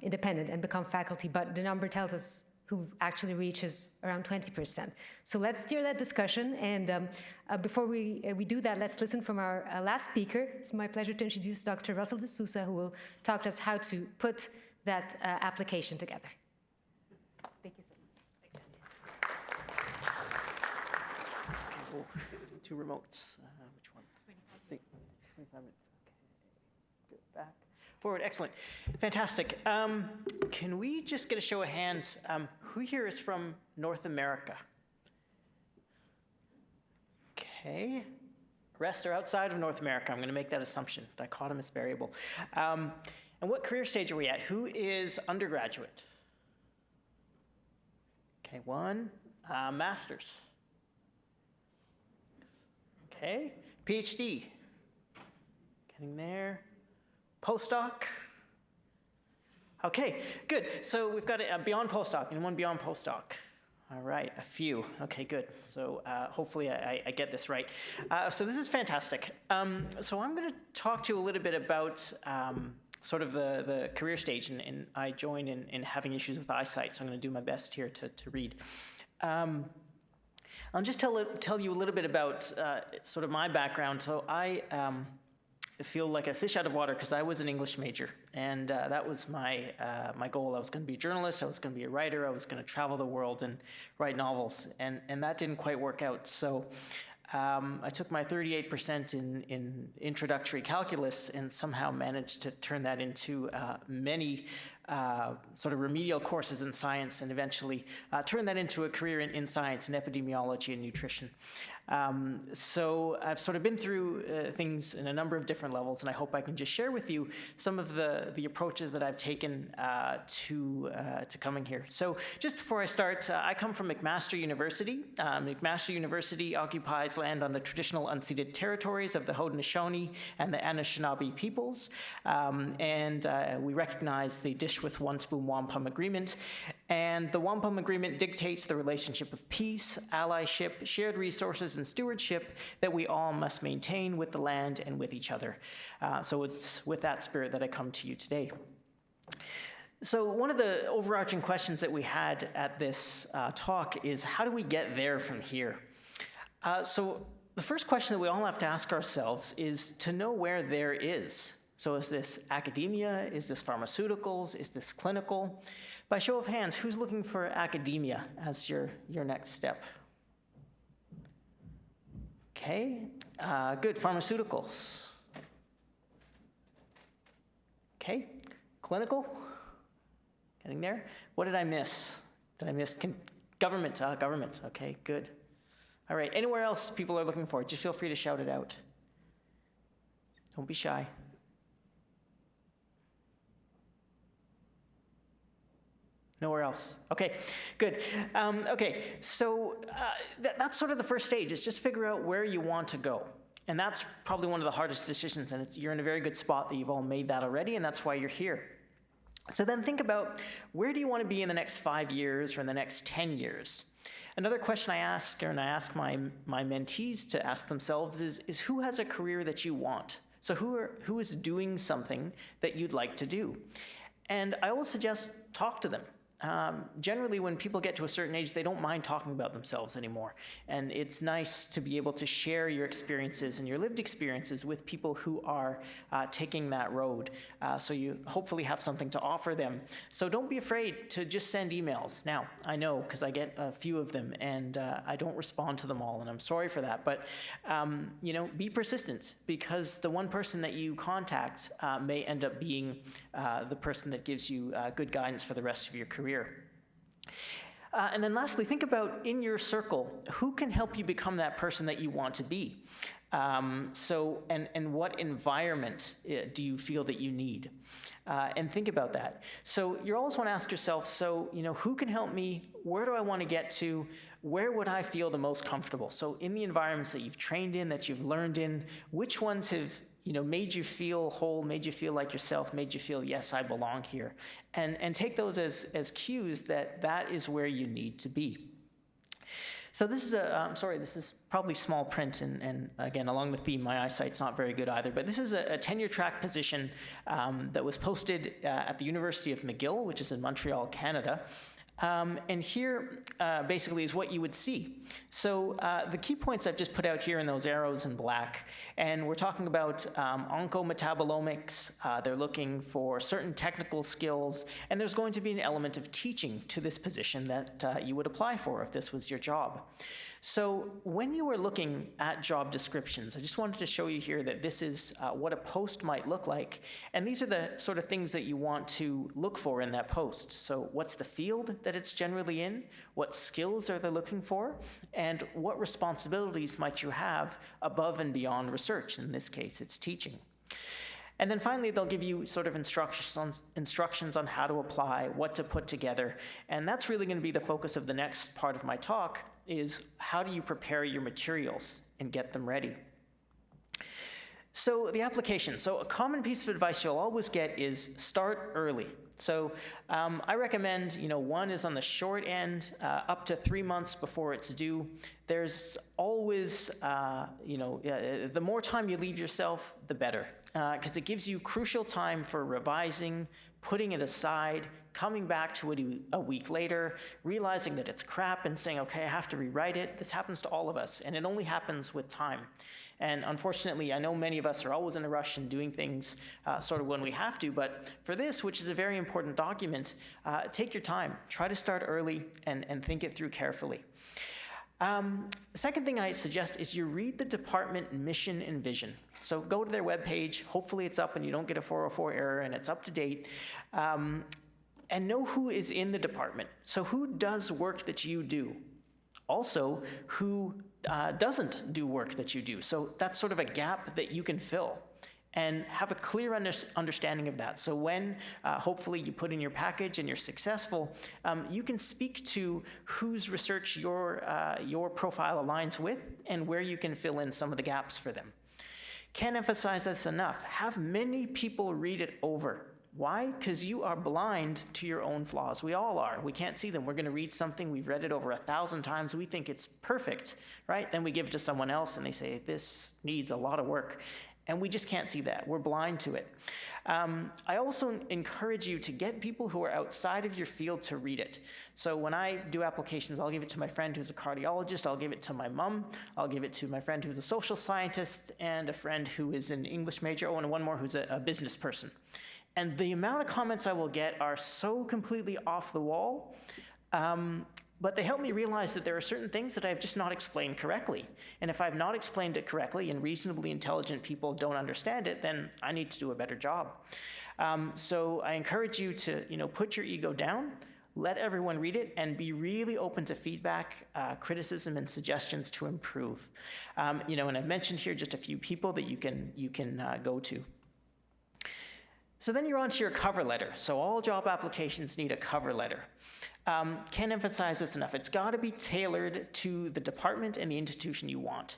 independent and become faculty, but the number tells us who actually reaches around 20%. So let's steer that discussion, and before we do that, let's listen from our last speaker. It's my pleasure to introduce Dr. Russell de Sousa, who will talk to us how to put that application together. Thank you so much. Okay, we'll do two remotes. Which one? 25. Let's see, 25 minutes. Okay, good. Back. Forward, excellent. Fantastic. Can we just get a show of hands? Who here is from North America? Okay. Rest are outside of North America. I'm going to make that assumption. Dichotomous variable. And what career stage are we at? Who is undergraduate? Okay, one. Master's. Okay. PhD. Getting there. Postdoc? Okay, good. So we've got a beyond postdoc, and one beyond postdoc. All right, a few. Okay, good. So hopefully I get this right. So this is fantastic. So I'm going to talk to you a little bit about sort of the career stage, and I join in having issues with eyesight, so I'm going to do my best here to read. I'll just tell you a little bit about sort of my background. So I feel like a fish out of water because I was an English major, and that was my goal. I was going to be a journalist, I was going to be a writer, I was going to travel the world and write novels, and that didn't quite work out. So I took my 38% in introductory calculus and somehow managed to turn that into many sort of remedial courses in science, and eventually turn that into a career in science and epidemiology and nutrition. So I've sort of been through things in a number of different levels, and I hope I can just share with you some of the approaches that I've taken to coming here. So just before I start, I come from McMaster University. McMaster University occupies land on the traditional unceded territories of the Haudenosaunee and the Anishinaabe peoples, and we recognize the Dish with One Spoon Wampum Agreement. And the Wampum Agreement dictates the relationship of peace, allyship, shared resources, and stewardship that we all must maintain with the land and with each other. So it's with that spirit that I come to you today. So one of the overarching questions that we had at this talk is, how do we get there from here? So the first question that we all have to ask ourselves is to know where there is. So is this academia? Is this pharmaceuticals? Is this clinical? By show of hands, who's looking for academia as your next step? Okay, good, pharmaceuticals. Okay, clinical? Getting there? What did I miss? Government, government, okay, good. All right, anywhere else people are looking for, just feel free to shout it out. Don't be shy. Nowhere else. Okay, good. Okay, so that's sort of the first stage, is just figure out where you want to go. And that's probably one of the hardest decisions, and you're in a very good spot that you've all made that already, and that's why you're here. So then think about, where do you want to be in the next 5 years or in the next 10 years? Another question I ask, and I ask my mentees to ask themselves is who has a career that you want? So who is doing something that you'd like to do? And I always suggest talk to them. Generally, when people get to a certain age, they don't mind talking about themselves anymore. And it's nice to be able to share your experiences and your lived experiences with people who are taking that road. So you hopefully have something to offer them. So don't be afraid to just send emails. Now, I know, because I get a few of them, and I don't respond to them all, and I'm sorry for that. But, be persistent, because the one person that you contact may end up being the person that gives you good guidance for the rest of your career. And then lastly, think about in your circle, who can help you become that person that you want to be? And what environment do you feel that you need? And think about that. So you always want to ask yourself, who can help me? Where do I want to get to? Where would I feel the most comfortable? So in the environments that you've trained in, that you've learned in, which ones have made you feel whole, made you feel like yourself, made you feel, yes, I belong here. And take those as cues that is where you need to be. So this is this is probably small print, and again, along the theme, my eyesight's not very good either, but this is a tenure track position that was posted at the University of McGill, which is in Montreal, Canada. And here, basically, is what you would see. So the key points I've just put out here in those arrows in black, and we're talking about oncometabolomics. They're looking for certain technical skills, and there's going to be an element of teaching to this position that you would apply for if this was your job. So when you are looking at job descriptions, I just wanted to show you here that this is what a post might look like. And these are the sort of things that you want to look for in that post. So what's the field that it's generally in? What skills are they looking for? And what responsibilities might you have above and beyond research? In this case, it's teaching. And then finally, they'll give you sort of instructions on how to apply, what to put together. And that's really going to be the focus of the next part of my talk, is how do you prepare your materials and get them ready? So the application. So a common piece of advice you'll always get is start early. So I recommend, one is on the short end, up to 3 months before it's due. There's always, the more time you leave yourself, the better, because it gives you crucial time for revising, putting it aside, coming back to it a week later, realizing that it's crap and saying, okay, I have to rewrite it. This happens to all of us, and it only happens with time. And unfortunately, I know many of us are always in a rush and doing things sort of when we have to, but for this, which is a very important document, take your time. Try to start early and think it through carefully. The second thing I suggest is you read the department mission and vision. So go to their webpage. Hopefully it's up and you don't get a 404 error and it's up to date. And know who is in the department. So who does work that you do? Also, who doesn't do work that you do? So that's sort of a gap that you can fill. And have a clear understanding of that. So when hopefully you put in your package and you're successful, you can speak to whose research your profile aligns with and where you can fill in some of the gaps for them. Can't emphasize this enough. Have many people read it over. Why? Because you are blind to your own flaws. We all are. We can't see them. We're going to read something. We've read it over 1,000 times. We think it's perfect, right? Then we give it to someone else and they say, this needs a lot of work. And we just can't see that. We're blind to it. I also encourage you to get people who are outside of your field to read it. So when I do applications, I'll give it to my friend who's a cardiologist. I'll give it to my mom. I'll give it to my friend who's a social scientist and a friend who is an English major. Oh, and one more who's a business person. And the amount of comments I will get are so completely off the wall. But they help me realize that there are certain things that I've just not explained correctly. And if I've not explained it correctly and reasonably intelligent people don't understand it, then I need to do a better job. So I encourage you to, put your ego down, let everyone read it, and be really open to feedback, criticism, and suggestions to improve. And I've mentioned here just a few people that you can go to. So then you're on to your cover letter. So all job applications need a cover letter. Can't emphasize this enough. It's got to be tailored to the department and the institution you want.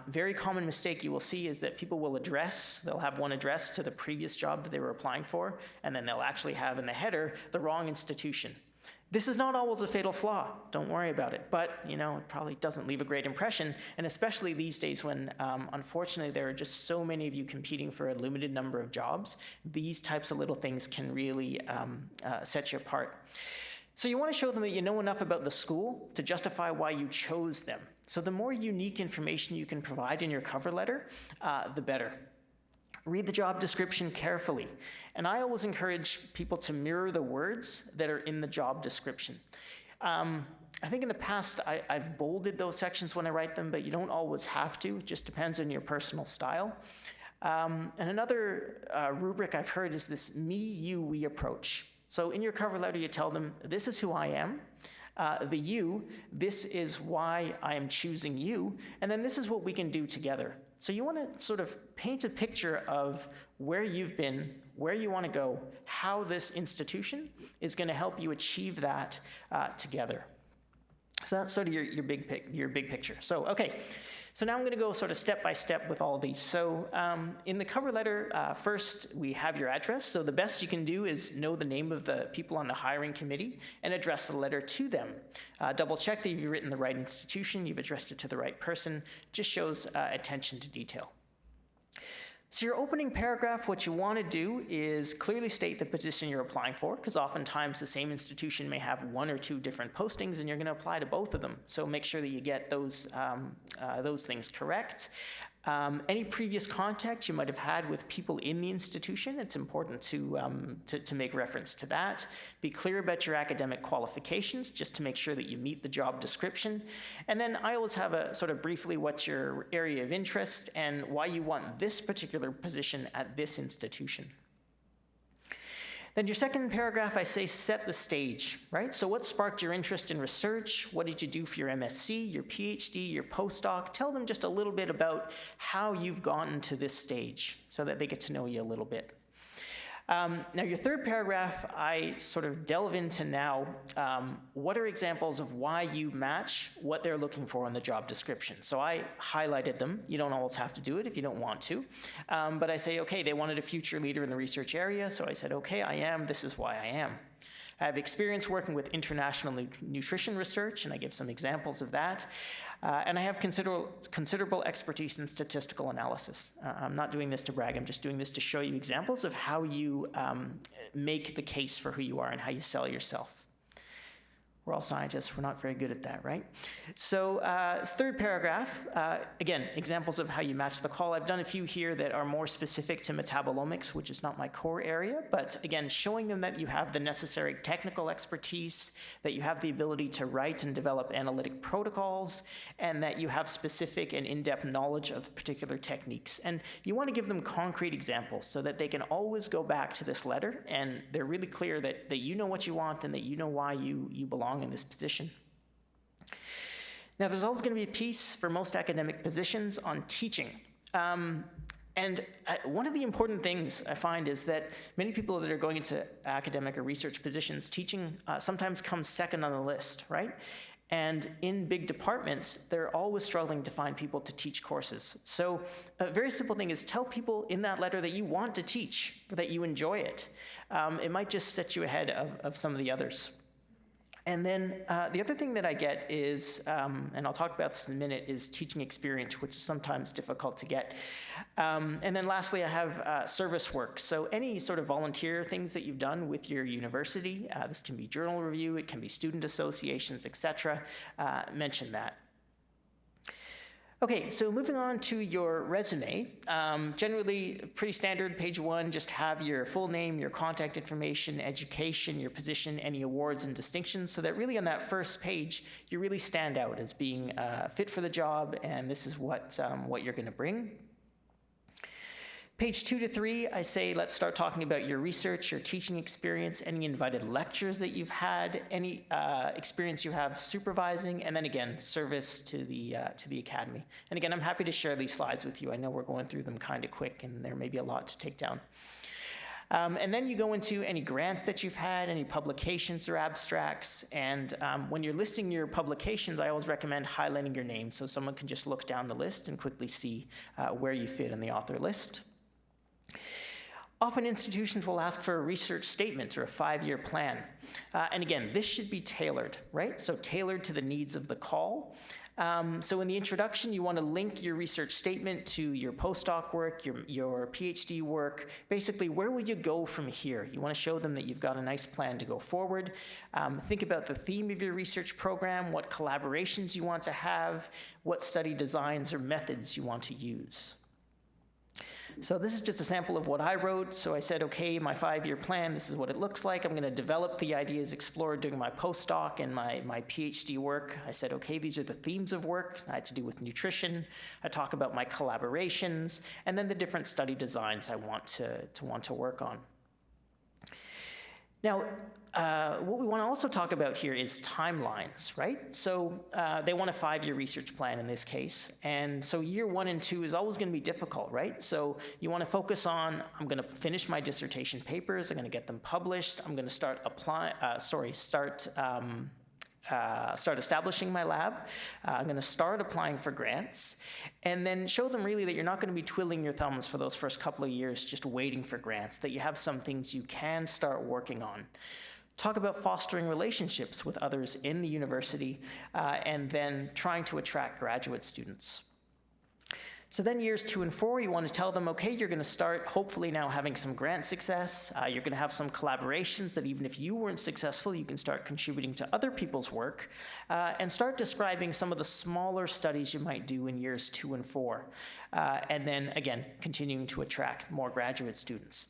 Very common mistake you will see is that people will they'll have one address to the previous job that they were applying for, and then they'll actually have in the header the wrong institution. This is not always a fatal flaw. Don't worry about it. But, it probably doesn't leave a great impression. And especially these days when, unfortunately, there are just so many of you competing for a limited number of jobs, these types of little things can really set you apart. So you want to show them that you know enough about the school to justify why you chose them. So the more unique information you can provide in your cover letter, the better. Read the job description carefully. And I always encourage people to mirror the words that are in the job description. I think in the past, I've bolded those sections when I write them, but you don't always have to. It just depends on your personal style. And another rubric I've heard is this me, you, we approach. So in your cover letter, you tell them, this is who I am. The you, this is why I am choosing you. And then this is what we can do together. So you want to sort of paint a picture of where you've been, where you want to go, how this institution is going to help you achieve that together. So that's sort of your big picture. So, okay. So now I'm going to go sort of step by step with all these. So in the cover letter, first we have your address. So the best you can do is know the name of the people on the hiring committee and address the letter to them. Double check that you've written the right institution, you've addressed it to the right person. Just shows attention to detail. So your opening paragraph, what you want to do is clearly state the position you're applying for, because oftentimes the same institution may have one or two different postings, and you're going to apply to both of them. So make sure that you get those things correct. Any previous contact you might have had with people in the institution, it's important to make reference to that. Be clear about your academic qualifications, just to make sure that you meet the job description. And then I always have a sort of briefly what's your area of interest and why you want this particular position at this institution. Then your second paragraph, I say set the stage, right? So what sparked your interest in research? What did you do for your MSc, your PhD, your postdoc? Tell them just a little bit about how you've gotten to this stage so that they get to know you a little bit. Now your third paragraph, I sort of delve into now, what are examples of why you match what they're looking for in the job description? So I highlighted them. You don't always have to do it if you don't want to. But I say, okay, they wanted a future leader in the research area. So I said, okay, I am, this is why I am. I have experience working with international nutrition research, and I give some examples of that. And I have considerable expertise in statistical analysis. I'm not doing this to brag, I'm just doing this to show you examples of how you make the case for who you are and how you sell yourself. We're all scientists, we're not very good at that, right? So third paragraph, again, examples of how you match the call. I've done a few here that are more specific to metabolomics, which is not my core area, but again, showing them that you have the necessary technical expertise, that you have the ability to write and develop analytic protocols, and that you have specific and in-depth knowledge of particular techniques. And you want to give them concrete examples so that they can always go back to this letter, and they're really clear that you know what you want and that you know why you belong in this position. Now, there's always going to be a piece for most academic positions on teaching. And one of the important things I find is that many people that are going into academic or research positions, teaching sometimes comes second on the list, right? And in big departments, they're always struggling to find people to teach courses. So a very simple thing is tell people in that letter that you want to teach, that you enjoy it. It might just set you ahead of some of the others. And then the other thing that I get is, and I'll talk about this in a minute, is teaching experience, which is sometimes difficult to get. And then lastly, I have service work. So any sort of volunteer things that you've done with your university, this can be journal review, it can be student associations, etc. Mention that. Okay, so moving on to your resume, generally pretty standard, page 1, just have your full name, your contact information, education, your position, any awards and distinctions, so that really on that first page, you really stand out as being fit for the job, and this is what you're going to bring. Page 2 to 3, I say let's start talking about your research, your teaching experience, any invited lectures that you've had, any experience you have supervising, and then again, service to the academy. And again, I'm happy to share these slides with you. I know we're going through them kind of quick, and there may be a lot to take down. And then you go into any grants that you've had, any publications or abstracts, and when you're listing your publications, I always recommend highlighting your name so someone can just look down the list and quickly see where you fit in the author list. Often institutions will ask for a research statement or a 5-year plan. And again, this should be tailored, right? So tailored to the needs of the call. So in the introduction, you want to link your research statement to your postdoc work, your PhD work. Basically, where will you go from here? You want to show them that you've got a nice plan to go forward. Think about the theme of your research program, what collaborations you want to have, what study designs or methods you want to use. So this is just a sample of what I wrote. So I said, okay, my 5-year plan, this is what it looks like. I'm going to develop the ideas explored during my postdoc and my PhD work. I said, okay, these are the themes of work. I had to do with nutrition. I talk about my collaborations, and then the different study designs I want to work on. Now, what we want to also talk about here is timelines, right? So they want a 5-year research plan in this case. And so year 1 and 2 is always going to be difficult, right? So you want to focus on, I'm going to finish my dissertation papers, I'm going to get them published, I'm going to start establishing my lab. I'm going to start applying for grants, and then show them really that you're not going to be twiddling your thumbs for those first couple of years just waiting for grants, that you have some things you can start working on. Talk about fostering relationships with others in the university, and then trying to attract graduate students. So then years 2 and 4, you want to tell them, okay, you're going to start hopefully now having some grant success. You're going to have some collaborations that even if you weren't successful, you can start contributing to other people's work, and start describing some of the smaller studies you might do in years 2 and 4. And then again, continuing to attract more graduate students.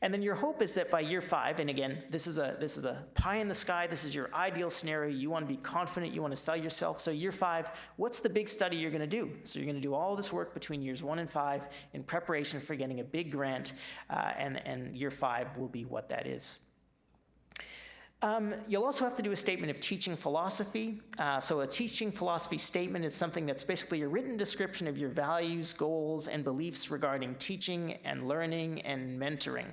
And then your hope is that by year 5, and again, this is a pie in the sky, this is your ideal scenario, you want to be confident, you want to sell yourself. So year 5, what's the big study you're going to do? So you're going to do all this work between years 1 and 5 in preparation for getting a big grant, and year 5 will be what that is. You'll also have to do a statement of teaching philosophy. So a teaching philosophy statement is something that's basically a written description of your values, goals, and beliefs regarding teaching and learning and mentoring.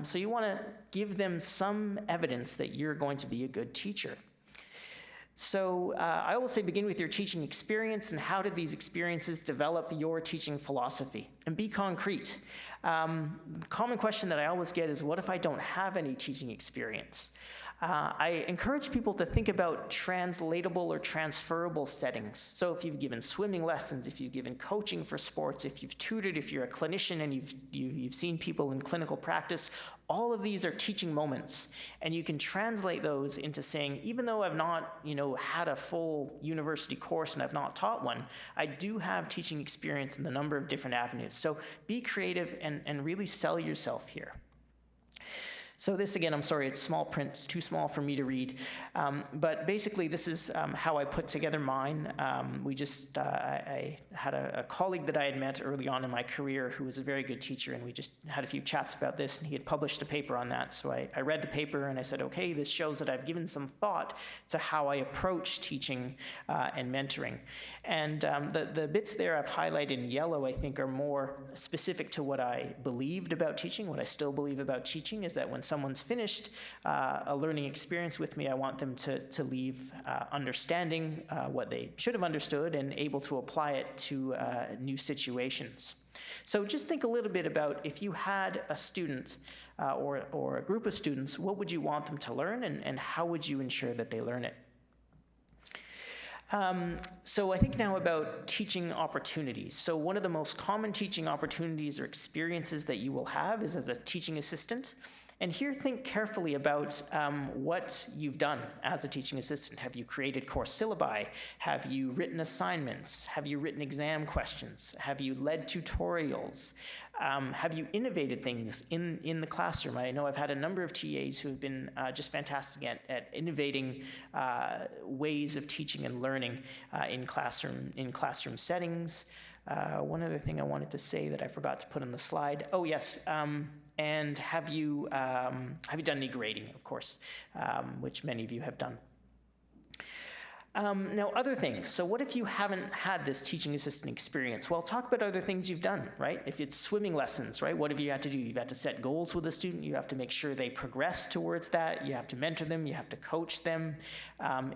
So you want to give them some evidence that you're going to be a good teacher. So I always say begin with your teaching experience and how did these experiences develop your teaching philosophy? And be concrete. The common question that I always get is, what if I don't have any teaching experience? I encourage people to think about translatable or transferable settings. So if you've given swimming lessons, if you've given coaching for sports, if you've tutored, if you're a clinician and you've seen people in clinical practice, all of these are teaching moments. And you can translate those into saying, even though I've not, had a full university course and I've not taught one, I do have teaching experience in a number of different avenues. So be creative and really sell yourself here. So this, again, I'm sorry, it's small print, it's too small for me to read. But basically, this is how I put together mine. I had a colleague that I had met early on in my career who was a very good teacher, and we just had a few chats about this, and he had published a paper on that. So I read the paper, and I said, okay, this shows that I've given some thought to how I approach teaching and mentoring. And the bits there I've highlighted in yellow, I think, are more specific to what I believed about teaching, what I still believe about teaching, is that when someone's finished a learning experience with me, I want them to leave understanding what they should have understood and able to apply it to new situations. So just think a little bit about if you had a student or a group of students, what would you want them to learn, and how would you ensure that they learn it? So I think now about teaching opportunities. So one of the most common teaching opportunities or experiences that you will have is as a teaching assistant. And here, think carefully about what you've done as a teaching assistant. Have you created course syllabi? Have you written assignments? Have you written exam questions? Have you led tutorials? Have you innovated things in the classroom? I know I've had a number of TAs who have been just fantastic at innovating ways of teaching and learning in classroom settings. One other thing I wanted to say that I forgot to put on the slide. Oh yes. And have you done any grading, of course, which many of you have done. Now, other things. So what if you haven't had this teaching assistant experience? Well, talk about other things you've done, right? If it's swimming lessons, right? What have you had to do? You've had to set goals with a student. You have to make sure they progress towards that. You have to mentor them. You have to coach them.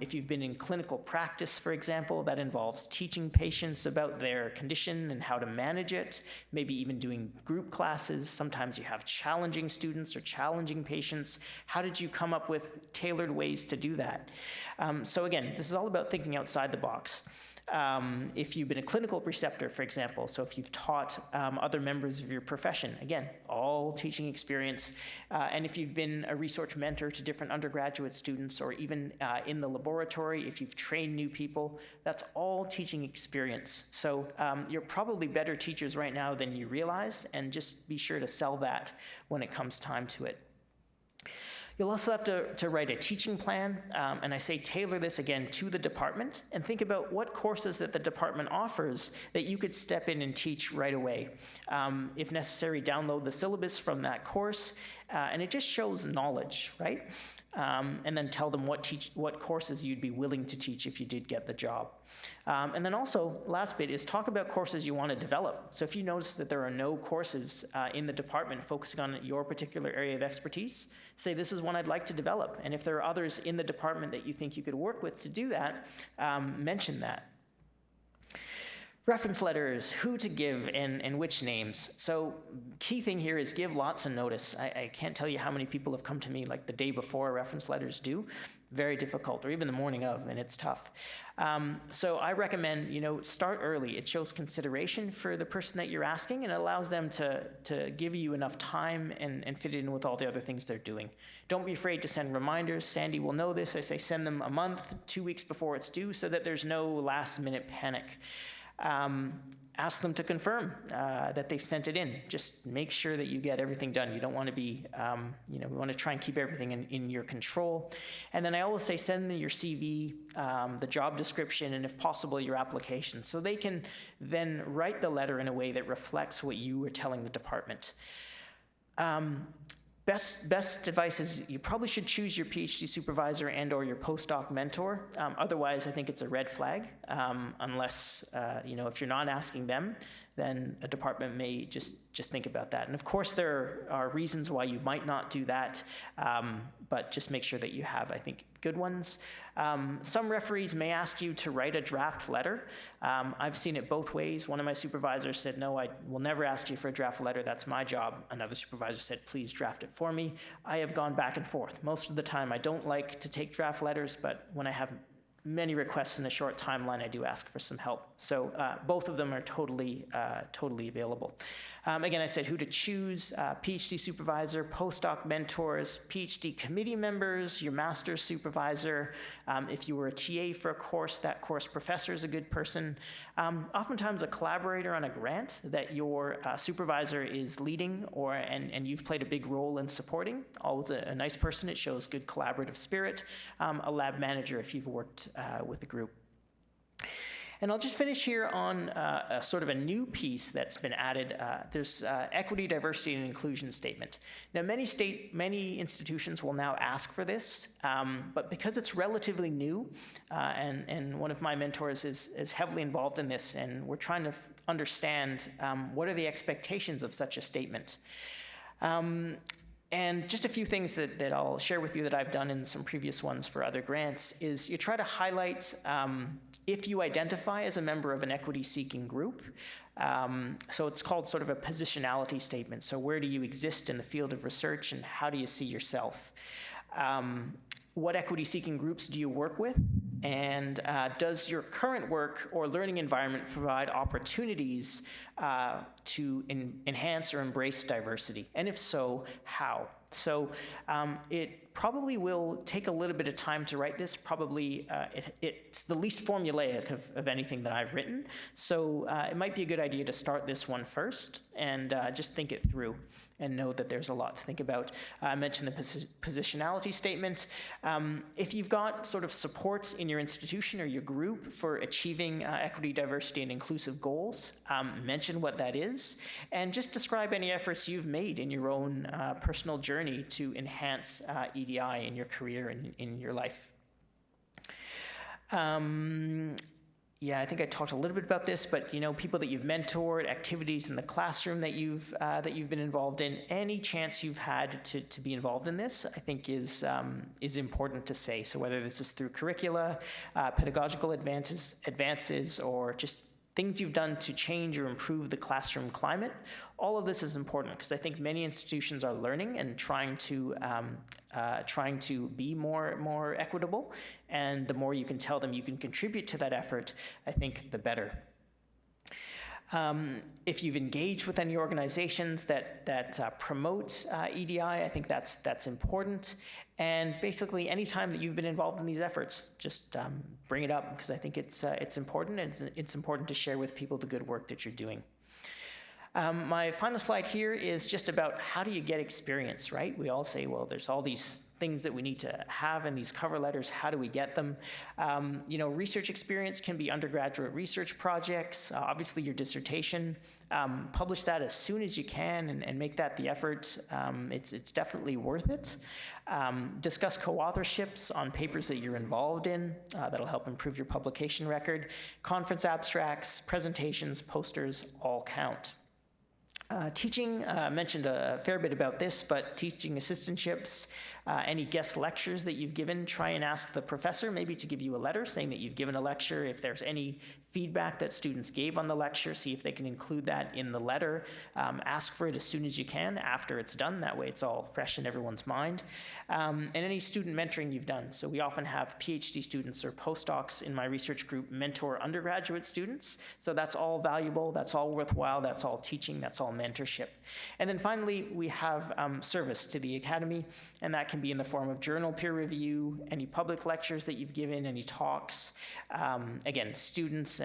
If you've been in clinical practice, for example, that involves teaching patients about their condition and how to manage it, maybe even doing group classes. Sometimes you have challenging students or challenging patients. How did you come up with tailored ways to do that? So again, this is all about thinking outside the box. If you've been a clinical preceptor, for example, so if you've taught other members of your profession, again, all teaching experience. And if you've been a research mentor to different undergraduate students, or even in the laboratory, if you've trained new people, that's all teaching experience. So you're probably better teachers right now than you realize, and just be sure to sell that when it comes time to it. You'll also have to write a teaching plan, and I say tailor this again to the department, and think about what courses that the department offers that you could step in and teach right away. If necessary, download the syllabus from that course, and it just shows knowledge, right? And then tell them what courses you'd be willing to teach if you did get the job. And then also, last bit is talk about courses you want to develop. So if you notice that there are no courses in the department focusing on your particular area of expertise, say this is one I'd like to develop. And if there are others in the department that you think you could work with to do that, mention that. Reference letters, who to give and which names. So key thing here is give lots of notice. I can't tell you how many people have come to me like the day before reference letters due. Very difficult, or even the morning of, and it's tough. So I recommend, start early. It shows consideration for the person that you're asking, and it allows them to give you enough time and fit it in with all the other things they're doing. Don't be afraid to send reminders. Sandy will know this. I say send them a month, 2 weeks before it's due, so that there's no last-minute panic. Ask them to confirm that they've sent it in. Just make sure that you get everything done. You don't want to be, we want to try and keep everything in your control. And then I always say send them your CV, the job description, and if possible, your application, so they can then write the letter in a way that reflects what you were telling the department. Best advice is you probably should choose your PhD supervisor and or your postdoc mentor. Otherwise, I think it's a red flag, unless, if you're not asking them, then a department may just think about that. And of course, there are reasons why you might not do that, but just make sure that you have, I think, good ones. Some referees may ask you to write a draft letter. I've seen it both ways. One of my supervisors said, no, I will never ask you for a draft letter. That's my job. Another supervisor said, please draft it for me. I have gone back and forth. Most of the time, I don't like to take draft letters, but when I have many requests in a short timeline, I do ask for some help. So both of them are totally available. Again, I said who to choose: PhD supervisor, postdoc mentors, PhD committee members, your master's supervisor. If you were a TA for a course, that course professor is a good person. Oftentimes a collaborator on a grant that your supervisor is leading and you've played a big role in supporting. Always a nice person. It shows good collaborative spirit. A lab manager if you've worked with the group. And I'll just finish here on a sort of a new piece that's been added. There's equity, diversity, and inclusion statement. Now, many institutions will now ask for this, but because it's relatively new, and one of my mentors is heavily involved in this, and we're trying to understand what are the expectations of such a statement. And just a few things that I'll share with you that I've done in some previous ones for other grants is you try to highlight if you identify as a member of an equity-seeking group. So it's called sort of a positionality statement. So where do you exist in the field of research, and how do you see yourself? What equity-seeking groups do you work with? And does your current work or learning environment provide opportunities to enhance or embrace diversity? And if so, how? So it probably will take a little bit of time to write this. Probably it's the least formulaic of anything that I've written. So it might be a good idea to start this one first and just think it through and know that there's a lot to think about. I mentioned the positionality statement. If you've got sort of support in your institution or your group for achieving equity, diversity, and inclusive goals, mention what that is, and just describe any efforts you've made in your own personal journey to enhance EDI in your career and in your life. Yeah, I think I talked a little bit about this, but people that you've mentored, activities in the classroom that you've been involved in, any chance you've had to be involved in this, I think is important to say. So whether this is through curricula, pedagogical advances, or just things you've done to change or improve the classroom climate, all of this is important because I think many institutions are learning and trying to be more equitable, and the more you can tell them you can contribute to that effort, I think the better. If you've engaged with any organizations that promote EDI, I think that's important. And basically, anytime that you've been involved in these efforts, just bring it up because I think it's important, and it's important to share with people the good work that you're doing. My final slide here is just about how do you get experience, right? We all say, well, there's all these things that we need to have in these cover letters. How do we get them? Research experience can be undergraduate research projects, obviously your dissertation. Publish that as soon as you can and make that the effort. It's definitely worth it. Discuss co-authorships on papers that you're involved in. That'll help improve your publication record. Conference abstracts, presentations, posters, all count. Teaching, mentioned a fair bit about this, but teaching assistantships, any guest lectures that you've given, try and ask the professor maybe to give you a letter saying that you've given a lecture. If there's any feedback that students gave on the lecture, see if they can include that in the letter. Ask for it as soon as you can after it's done. That way it's all fresh in everyone's mind. And any student mentoring you've done. So we often have PhD students or postdocs in my research group mentor undergraduate students. So that's all valuable, that's all worthwhile, that's all teaching, that's all mentorship. And then finally, we have service to the Academy, and that can be in the form of journal peer review, any public lectures that you've given, any talks, again, students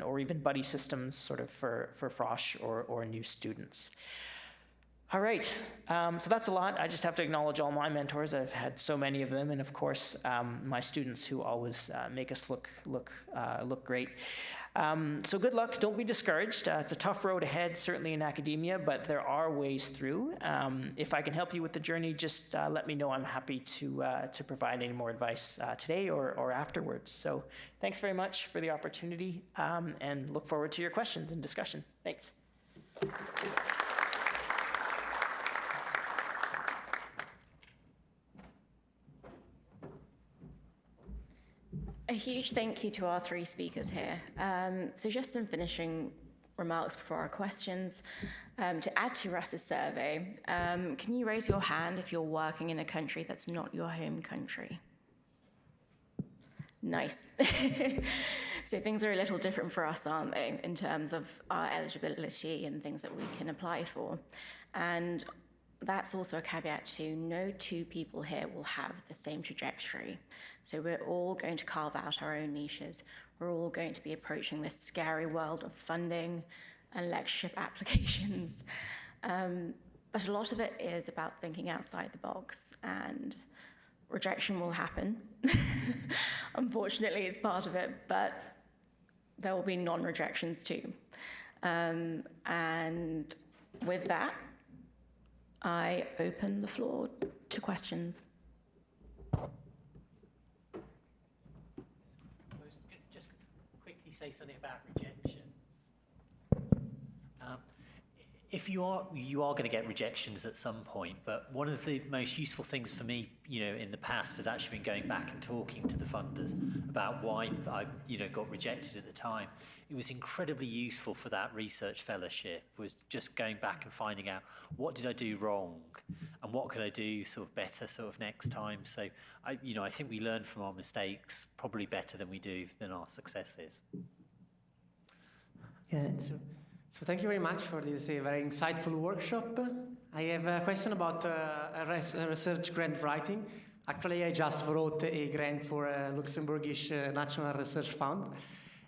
or even buddy systems sort of for fresh or new students. All right, so that's a lot. I just have to acknowledge all my mentors. I've had so many of them, and of course, my students who always make us look great. So good luck, don't be discouraged. It's a tough road ahead, certainly in academia, but there are ways through. If I can help you with the journey, just let me know. I'm happy to provide any more advice today or afterwards. So thanks very much for the opportunity, and look forward to your questions and discussion. Thanks. A huge thank you to our three speakers here. So just some finishing remarks before our questions. To add to Russ's survey, can you raise your hand if you're working in a country that's not your home country? Nice. So things are a little different for us, aren't they, in terms of our eligibility and things that we can apply for. And that's also a caveat to no two people here will have the same trajectory. So we're all going to carve out our own niches. We're all going to be approaching this scary world of funding and lectureship applications. But a lot of it is about thinking outside the box, and rejection will happen. Unfortunately, it's part of it, but there will be non-rejections too. And with that, I open the floor to questions. Just quickly say something about rejections. If you are going to get rejections at some point, but one of the most useful things for me, in the past has actually been going back and talking to the funders about why I, got rejected at the time. It was incredibly useful for that research fellowship, was just going back and finding out what did I do wrong and what could I do sort of better sort of next time. So I think we learn from our mistakes probably better than we do than our successes. Yeah, so thank you very much for this very insightful workshop. I have a question about research grant writing. Actually, I just wrote a grant for a Luxembourgish National Research Fund.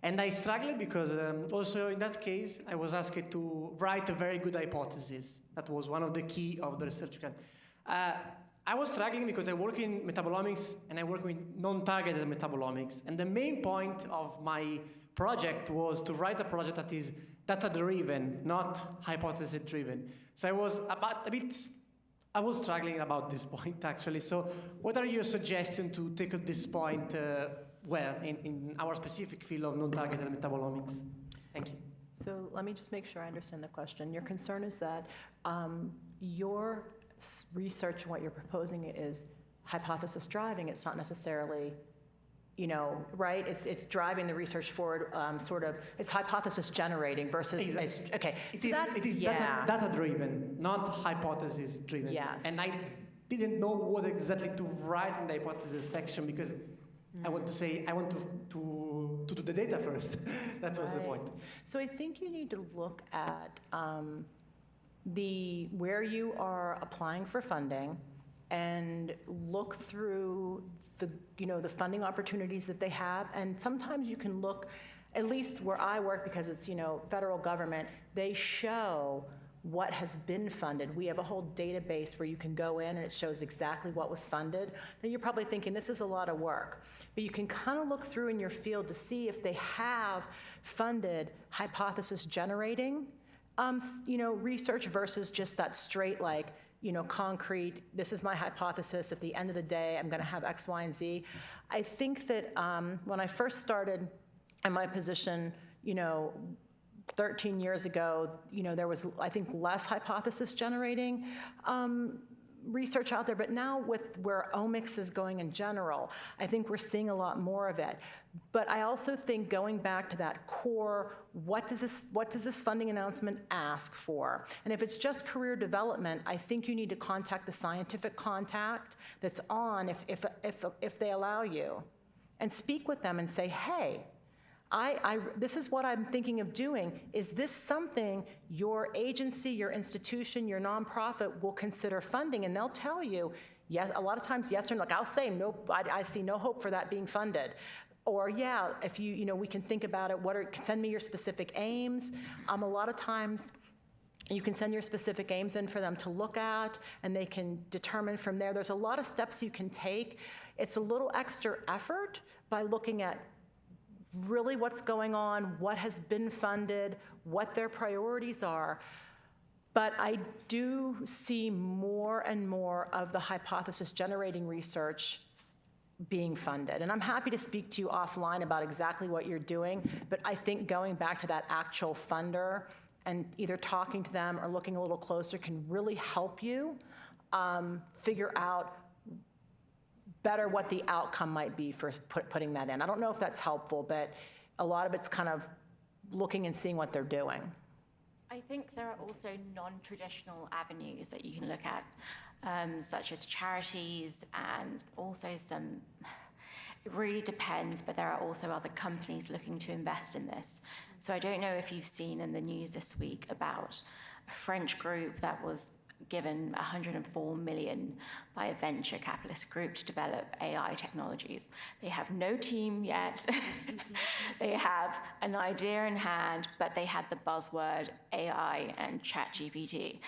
And I struggled because also in that case, I was asked to write a very good hypothesis. That was one of the key of the research grant. I was struggling because I work in metabolomics and I work with non-targeted metabolomics. And the main point of my project was to write a project that is data-driven, not hypothesis-driven. So I was struggling about this point, actually. So what are your suggestions to tackle this point well in our specific field of non-targeted metabolomics. Thank you. So let me just make sure I understand the question. Your concern is that your research and what you're proposing is hypothesis driving. It's not necessarily, right? It's driving the research forward, it's hypothesis generating versus, okay. It is data driven, not hypothesis driven. Yes. And I didn't know what exactly to write in the hypothesis section because I want to do the data first. That was the point. So I think you need to look at where you are applying for funding and look through the funding opportunities that they have. And sometimes you can look, at least where I work, because it's federal government, they show what has been funded. We have a whole database where you can go in and it shows exactly what was funded. Now you're probably thinking this is a lot of work, but you can kind of look through in your field to see if they have funded hypothesis generating research versus just that straight concrete, this is my hypothesis, at the end of the day, I'm gonna have X, Y, and Z. I think that when I first started in my position, 13 years ago, there was, I think, less hypothesis generating research out there, but now with where omics is going in general, I think we're seeing a lot more of it. But I also think going back to that core, what does this funding announcement ask for? And if it's just career development, I think you need to contact the scientific contact that's on if they allow you, and speak with them and say, hey, this is what I'm thinking of doing. Is this something your agency, your institution, your nonprofit will consider funding? And they'll tell you, yes, a lot of times yes or no. Like I'll say, no, I see no hope for that being funded. Or yeah, if we can think about it, send me your specific aims. A lot of times you can send your specific aims in for them to look at, and they can determine from there. There's a lot of steps you can take. It's a little extra effort by looking at really what's going on, what has been funded, what their priorities are. But I do see more and more of the hypothesis generating research being funded. And I'm happy to speak to you offline about exactly what you're doing, but I think going back to that actual funder and either talking to them or looking a little closer can really help you figure out better what the outcome might be for putting that in. I don't know if that's helpful, but a lot of it's kind of looking and seeing what they're doing. I think there are also non-traditional avenues that you can look at, such as charities and also some, it really depends, but there are also other companies looking to invest in this. So I don't know if you've seen in the news this week about a French group that was given 104 million by a venture capitalist group to develop AI technologies. They have no team yet. They have an idea in hand, but they had the buzzword AI and ChatGPT.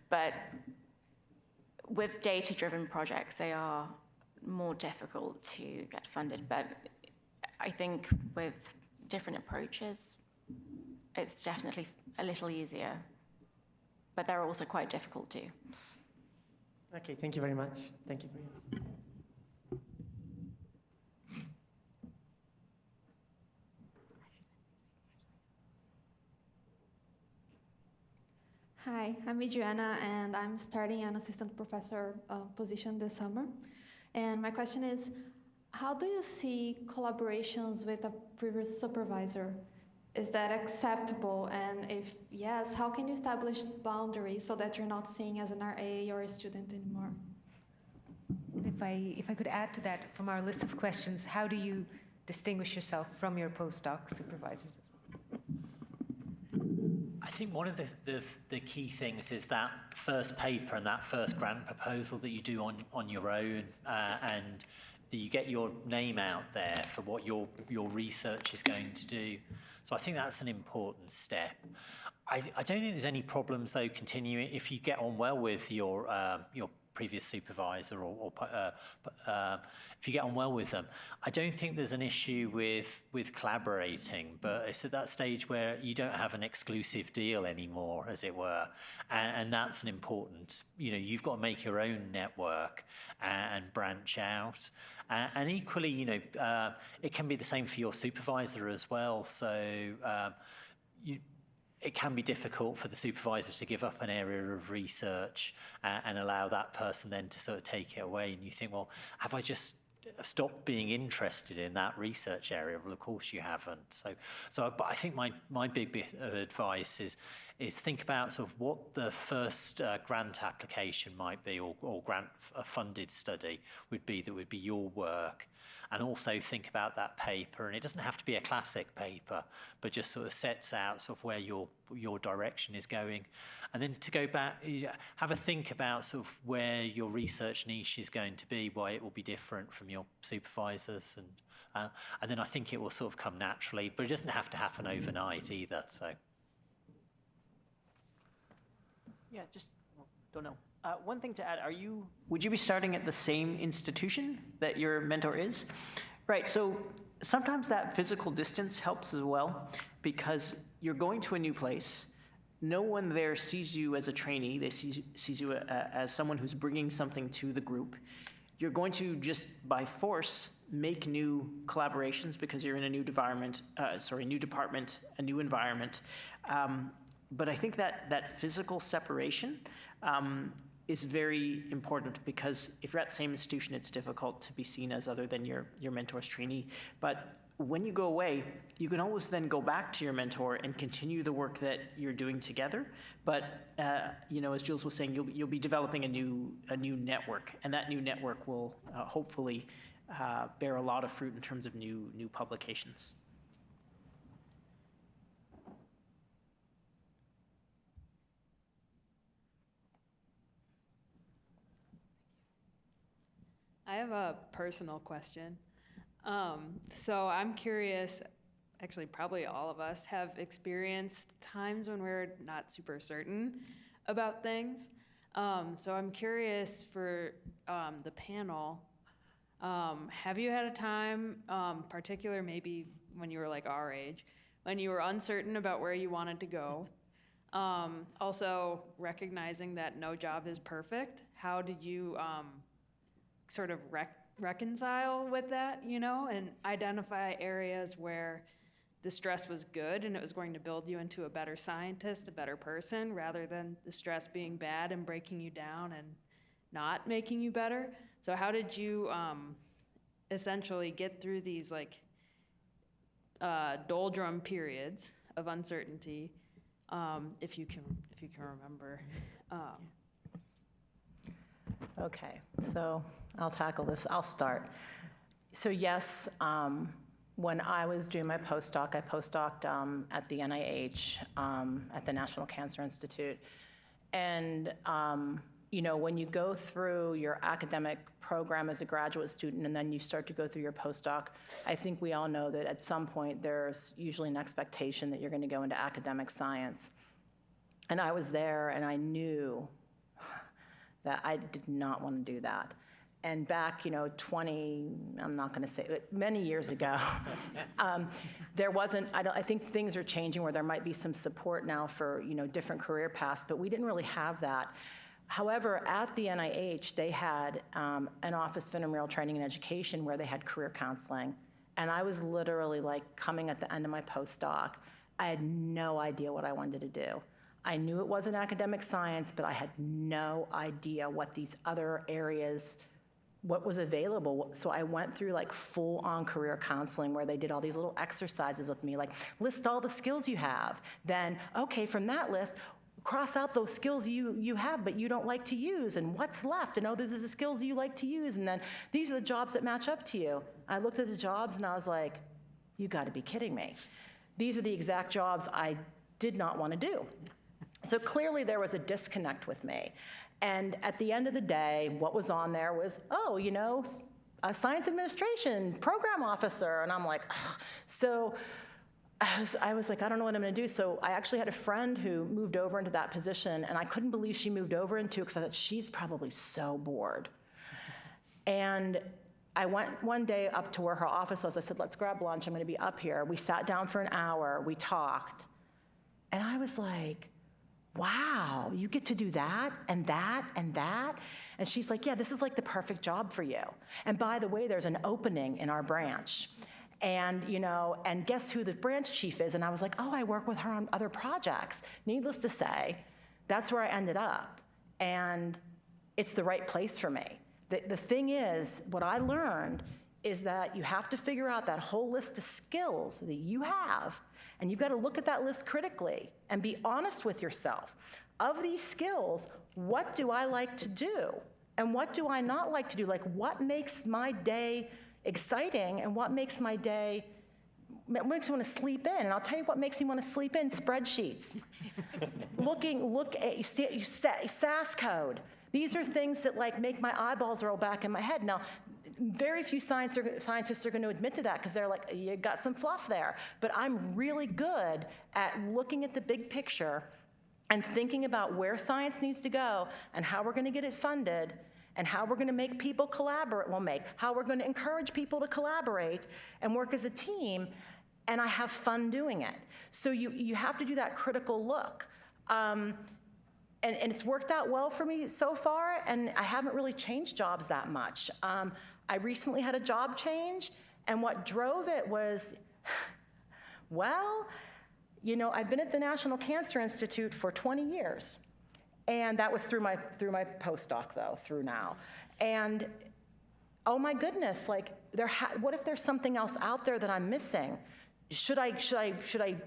But with data-driven projects, they are more difficult to get funded. But I think with different approaches, it's definitely a little easier. But they're also quite difficult too. Okay, thank you very much. Thank you very much. Hi, I'm Adriana, and I'm starting an assistant professor position this summer. And my question is, how do you see collaborations with a previous supervisor? Is that acceptable? And if yes, how can you establish boundaries so that you're not seen as an RA or a student anymore? If I could add to that, from our list of questions, how do you distinguish yourself from your postdoc supervisors? I think one of the key things is that first paper and that first grant proposal that you do on your own, and that you get your name out there for what your research is going to do. So I think that's an important step. I don't think there's any problems though continuing if you get on well with your previous supervisor, or if you get on well with them. I don't think there's an issue with collaborating, but it's at that stage where you don't have an exclusive deal anymore, as it were, and that's an important. You've got to make your own network and branch out, and equally, it can be the same for your supervisor as well. So it can be difficult for the supervisors to give up an area of research and allow that person then to sort of take it away. And you think, well, have I just stopped being interested in that research area? Well, of course you haven't. But I think my big bit of advice is think about sort of what the first grant application might be, or grant funded study would be that would be your work. And also think about that paper, and it doesn't have to be a classic paper, but just sort of sets out sort of where your direction is going. And then to go back, have a think about sort of where your research niche is going to be, why it will be different from your supervisors, and then I think it will sort of come naturally, but it doesn't have to happen overnight either. So. Yeah, don't know. One thing to add, would you be starting at the same institution that your mentor is? Right, so sometimes that physical distance helps as well, because you're going to a new place. No one there sees you as a trainee. They sees you as someone who's bringing something to the group. You're going to just by force make new collaborations because you're in a new department, a new environment. But I think that physical separation is very important, because if you're at the same institution, it's difficult to be seen as other than your mentor's trainee. But when you go away, you can always then go back to your mentor and continue the work that you're doing together. But as Jules was saying, you'll be developing a new network, and that new network will hopefully bear a lot of fruit in terms of new publications. I have a personal question. So I'm curious, actually probably all of us have experienced times when we're not super certain about things. So I'm curious for the panel, have you had a time, particular maybe when you were like our age, when you were uncertain about where you wanted to go? Also recognizing that no job is perfect, how did you sort of reconcile with that, and identify areas where the stress was good and it was going to build you into a better scientist, a better person, rather than the stress being bad and breaking you down and not making you better? So how did you essentially get through these doldrum periods of uncertainty, if you can remember? Okay, so I'll tackle this. I'll start. So yes, when I was doing my postdoc, I postdoced at the NIH, at the National Cancer Institute. And, when you go through your academic program as a graduate student and then you start to go through your postdoc, I think we all know that at some point there's usually an expectation that you're going to go into academic science. And I was there and I knew that I did not want to do that. And back, 20, I'm not going to say, but many years ago, there wasn't, I think things are changing where there might be some support now for, different career paths, but we didn't really have that. However, at the NIH, they had an Office of Intramural Training and Education where they had career counseling. And I was literally coming at the end of my postdoc. I had no idea what I wanted to do. I knew it wasn't academic science, but I had no idea what these other areas, what was available. So I went through full-on career counseling where they did all these little exercises with me, list all the skills you have. Then, okay, from that list, cross out those skills you have but you don't like to use, and what's left, and these are the skills you like to use, and then these are the jobs that match up to you. I looked at the jobs and I was like, you gotta be kidding me. These are the exact jobs I did not want to do. So clearly there was a disconnect with me. And at the end of the day, what was on there was, a science administration program officer. And I'm like, ugh. So I was like, I don't know what I'm going to do. So I actually had a friend who moved over into that position, and I couldn't believe she moved over into it because I thought, she's probably so bored. And I went one day up to where her office was. I said, let's grab lunch. I'm going to be up here. We sat down for an hour. We talked. And I was like, wow, you get to do that and that and that? And she's like, yeah, this is like the perfect job for you. And by the way, there's an opening in our branch. And, and guess who the branch chief is? And I was like, oh, I work with her on other projects. Needless to say, that's where I ended up. And it's the right place for me. The thing is, what I learned is that you have to figure out that whole list of skills that you have, and you've got to look at that list critically and be honest with yourself. Of these skills, what do I like to do? And what do I not like to do? Like, what makes my day exciting and what makes my day, makes me want to sleep in? And I'll tell you what makes me want to sleep in: spreadsheets. Look at SAS code. These are things that like make my eyeballs roll back in my head. Now, very few scientists are going to admit to that because they're like, you got some fluff there. But I'm really good at looking at the big picture and thinking about where science needs to go and how we're going to get it funded and how we're going to make people collaborate, how we're going to encourage people to collaborate and work as a team, and I have fun doing it. So you have to do that critical look. And it's worked out well for me so far, and I haven't really changed jobs that much. I recently had a job change, and what drove it was, well, I've been at the National Cancer Institute for 20 years. And that was through my postdoc, though, through now. And oh my goodness, like, what if there's something else out there that I'm missing? Should I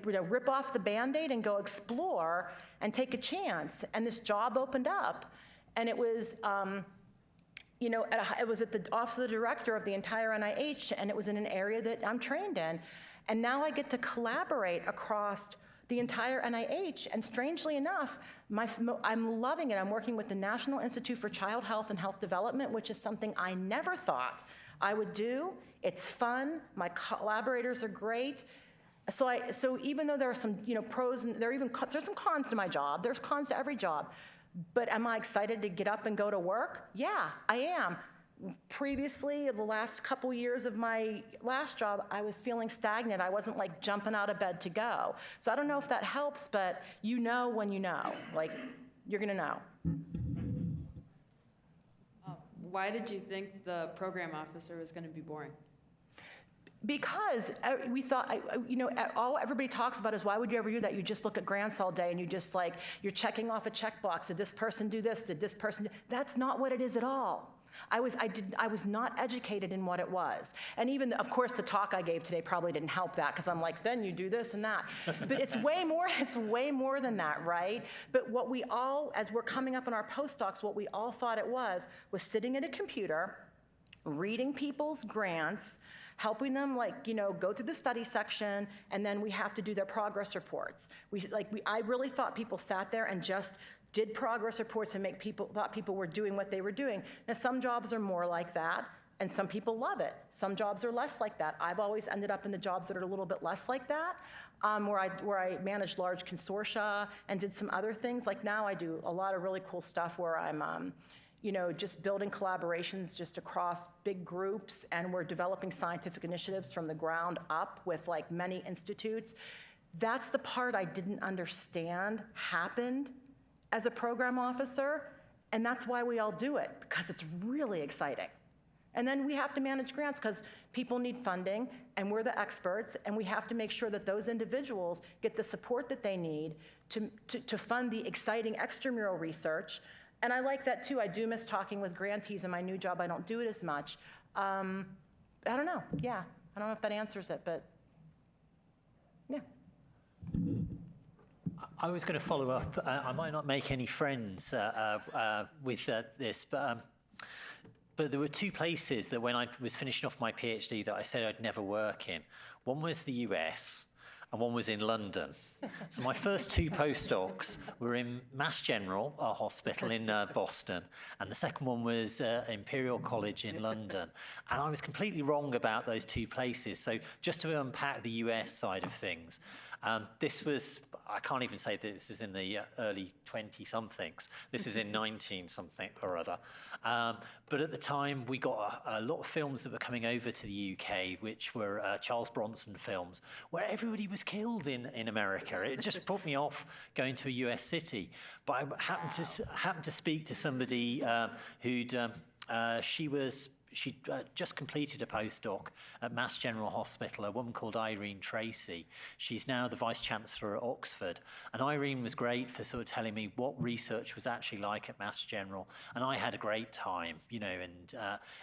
rip off the Band-Aid and go explore and take a chance? And this job opened up, and it was, it was at the office of the director of the entire NIH, and it was in an area that I'm trained in. And now I get to collaborate across the entire NIH, and strangely enough, I'm loving it. I'm working with the National Institute for Child Health and Health Development, which is something I never thought I would do. It's fun. My collaborators are great. So even though there are some pros, and there's some cons to my job. There's cons to every job. But am I excited to get up and go to work? Yeah, I am. Previously, the last couple years of my last job, I was feeling stagnant. I wasn't like jumping out of bed to go. So I don't know if that helps, but when you know, like, you're gonna know. Why did you think the program officer was gonna be boring? Because we thought, all everybody talks about is, why would you ever do that? You just look at grants all day and you just you're checking off a checkbox. Did this person do this? Did this person do? That's not what it is at all. I was not educated in what it was. And even, of course, the talk I gave today probably didn't help that, because I'm like, then you do this and that. But it's way more than that, right? But what we all, as we're coming up in our postdocs, what we all thought it was sitting at a computer, reading people's grants, helping them go through the study section, and then we have to do their progress reports. I really thought people sat there and just did progress reports and thought people were doing what they were doing. Now, some jobs are more like that, and some people love it. Some jobs are less like that. I've always ended up in the jobs that are a little bit less like that, where I managed large consortia and did some other things. Like now I do a lot of really cool stuff where I'm just building collaborations just across big groups, and we're developing scientific initiatives from the ground up with many institutes. That's the part I didn't understand happened as a program officer, and that's why we all do it, because it's really exciting. And then we have to manage grants because people need funding, and we're the experts, and we have to make sure that those individuals get the support that they need to fund the exciting extramural research. And I like that too. I do miss talking with grantees. In my new job, I don't do it as much. I don't know. Yeah, I don't know if that answers it, but yeah. I was going to follow up. I might not make any friends with this, but there were two places that when I was finishing off my PhD that I said I'd never work in. One was the US, and one was in London. So my first two postdocs were in Mass General Hospital in Boston, and the second one was Imperial College in London. And I was completely wrong about those two places. So just to unpack the US side of things, this was, I can't even say that this was in the early 20-somethings. This is in 19-something or other. But at the time, we got a lot of films that were coming over to the UK, which were Charles Bronson films, where everybody was killed in America. It just put me off going to a US city. But I happened to speak to somebody who'd, she'd just completed a postdoc at Mass General Hospital, a woman called Irene Tracy. She's now the Vice Chancellor at Oxford. And Irene was great for sort of telling me what research was actually like at Mass General. And I had a great time, you know,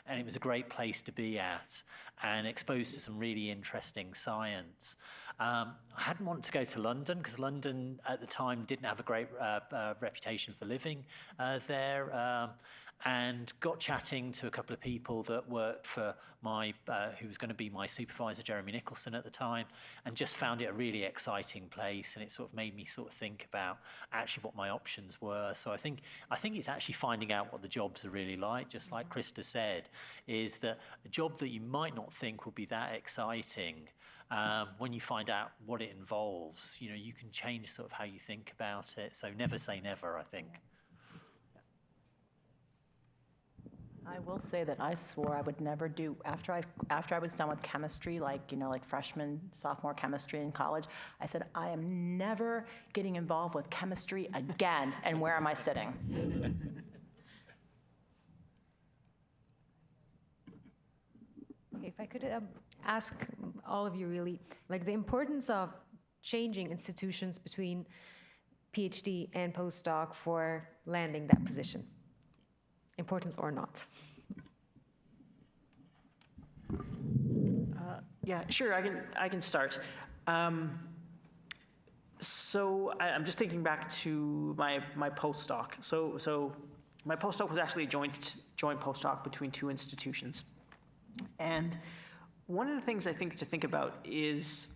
and it was a great place to be at and exposed to some really interesting science. I hadn't wanted to go to London because London at the time didn't have a great reputation for living there. And got chatting to a couple of people that worked for who was going to be my supervisor, Jeremy Nicholson at the time, and just found it a really exciting place, and it sort of made me sort of think about actually what my options were. So I think it's actually finding out what the jobs are really like, just like Krista said, is that a job that you might not think will be that exciting, when you find out what it involves, you know, you can change sort of how you think about it. So never say never, I think. I will say that I swore I would never do, after I was done with chemistry, like, you know, like freshman, sophomore chemistry in college, I said, I am never getting involved with chemistry again, and where am I sitting? Okay, if I could ask all of you really, like the importance of changing institutions between PhD and postdoc for landing that position. Importance or not? Yeah, sure. I can start. So I'm just thinking back to my postdoc. So my postdoc was actually a joint postdoc between two institutions, and one of the things I think to think about is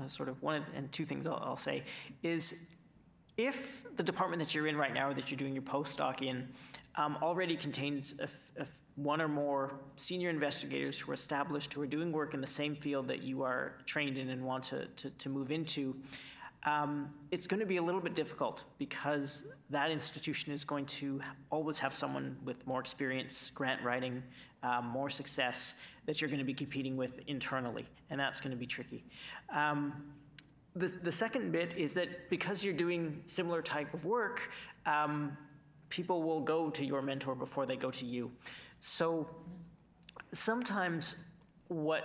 sort of and two things I'll say is if the department that you're in right now or that you're doing your postdoc in already contains one or more senior investigators who are established, who are doing work in the same field that you are trained in and want to move into, it's going to be a little bit difficult because that institution is going to always have someone with more experience, grant writing, more success that you're going to be competing with internally, and that's going to be tricky. The second bit is that because you're doing similar type of work, people will go to your mentor before they go to you. So sometimes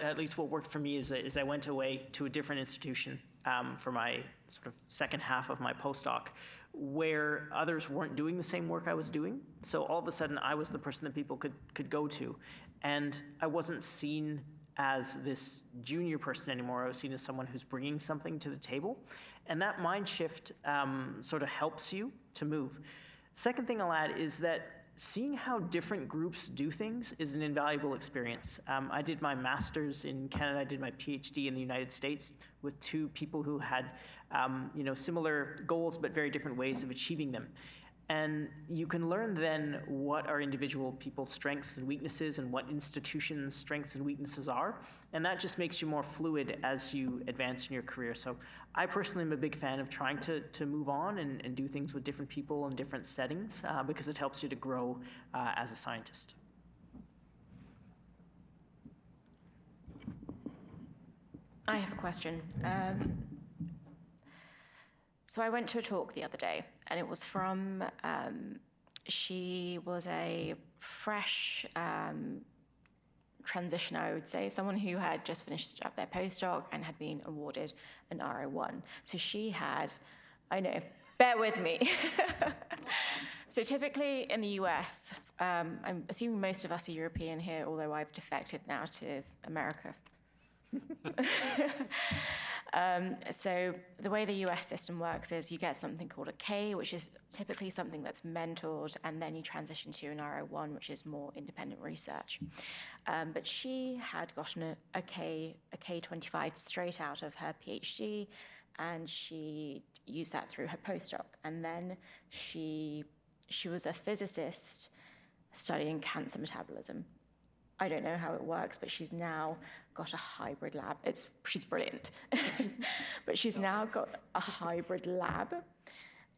at least what worked for me is I went away to a different institution for my sort of second half of my postdoc where others weren't doing the same work I was doing. So all of a sudden I was the person that people could go to. And I wasn't seen as this junior person anymore. I was seen as someone who's bringing something to the table. And that mind shift sort of helps you to move. Second thing I'll add is that seeing how different groups do things is an invaluable experience. I did my master's in Canada. I did my PhD in the United States with two people who had similar goals but very different ways of achieving them. And you can learn then what are individual people's strengths and weaknesses and what institutions' strengths and weaknesses are. And that just makes you more fluid as you advance in your career. So I personally am a big fan of trying to move on and do things with different people in different settings because it helps you to grow as a scientist. I have a question. So I went to a talk the other day, and it was from, she was a fresh transitioner, I would say, someone who had just finished up their postdoc and had been awarded an R01. So she had, I know, bear with me. So typically in the US, I'm assuming most of us are European here, although I've defected now to America. So the way the US system works is you get something called a K, which is typically something that's mentored, and then you transition to an R01, which is more independent research. But she had gotten a K25 straight out of her PhD, and she used that through her postdoc. And then she was a physicist studying cancer metabolism. I don't know how it works, but she's now got a hybrid lab. She's brilliant. But she's now got a hybrid lab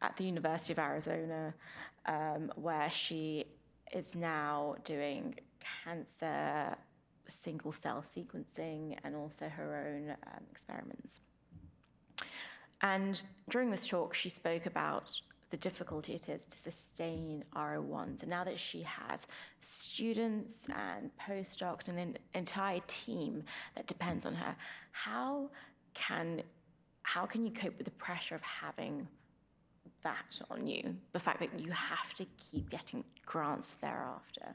at the University of Arizona, where she is now doing cancer single-cell sequencing and also her own experiments. And during this talk, she spoke about the difficulty it is to sustain R01. So now that she has students and postdocs and an entire team that depends on her, how can you cope with the pressure of having that on you? The fact that you have to keep getting grants thereafter.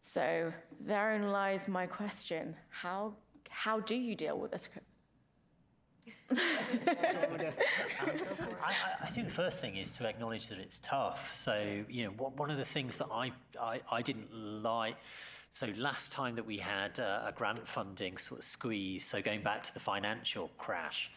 So therein lies my question. How do you deal with this? I think the first thing is to acknowledge that it's tough. So, one of the things that I didn't like, so last time that we had a grant funding sort of squeeze, so going back to the financial crash,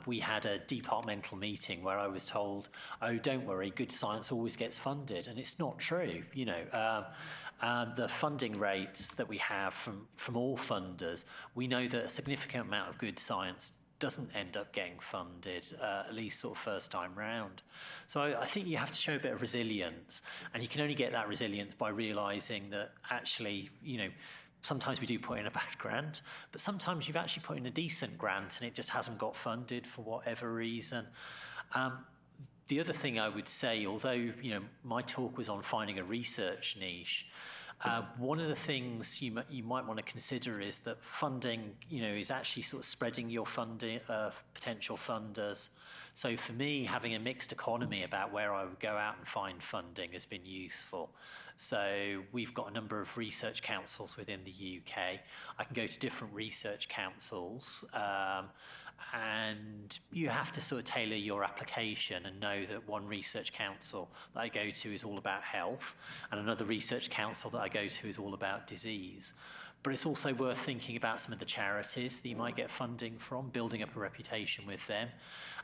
we had a departmental meeting where I was told, oh, don't worry, good science always gets funded. And it's not true. The funding rates that we have from all funders, we know that a significant amount of good science doesn't end up getting funded, at least sort of first time round. So I think you have to show a bit of resilience, and you can only get that resilience by realising that actually, sometimes we do put in a bad grant, but sometimes you've actually put in a decent grant and it just hasn't got funded for whatever reason. The other thing I would say, although my talk was on finding a research niche, one of the things you might want to consider is that funding, is actually sort of spreading your funding, potential funders. So for me, having a mixed economy about where I would go out and find funding has been useful. So we've got a number of research councils within the UK. I can go to different research councils, and you have to sort of tailor your application and know that one research council that I go to is all about health, and another research council that I go to is all about disease. But it's also worth thinking about some of the charities that you might get funding from, building up a reputation with them.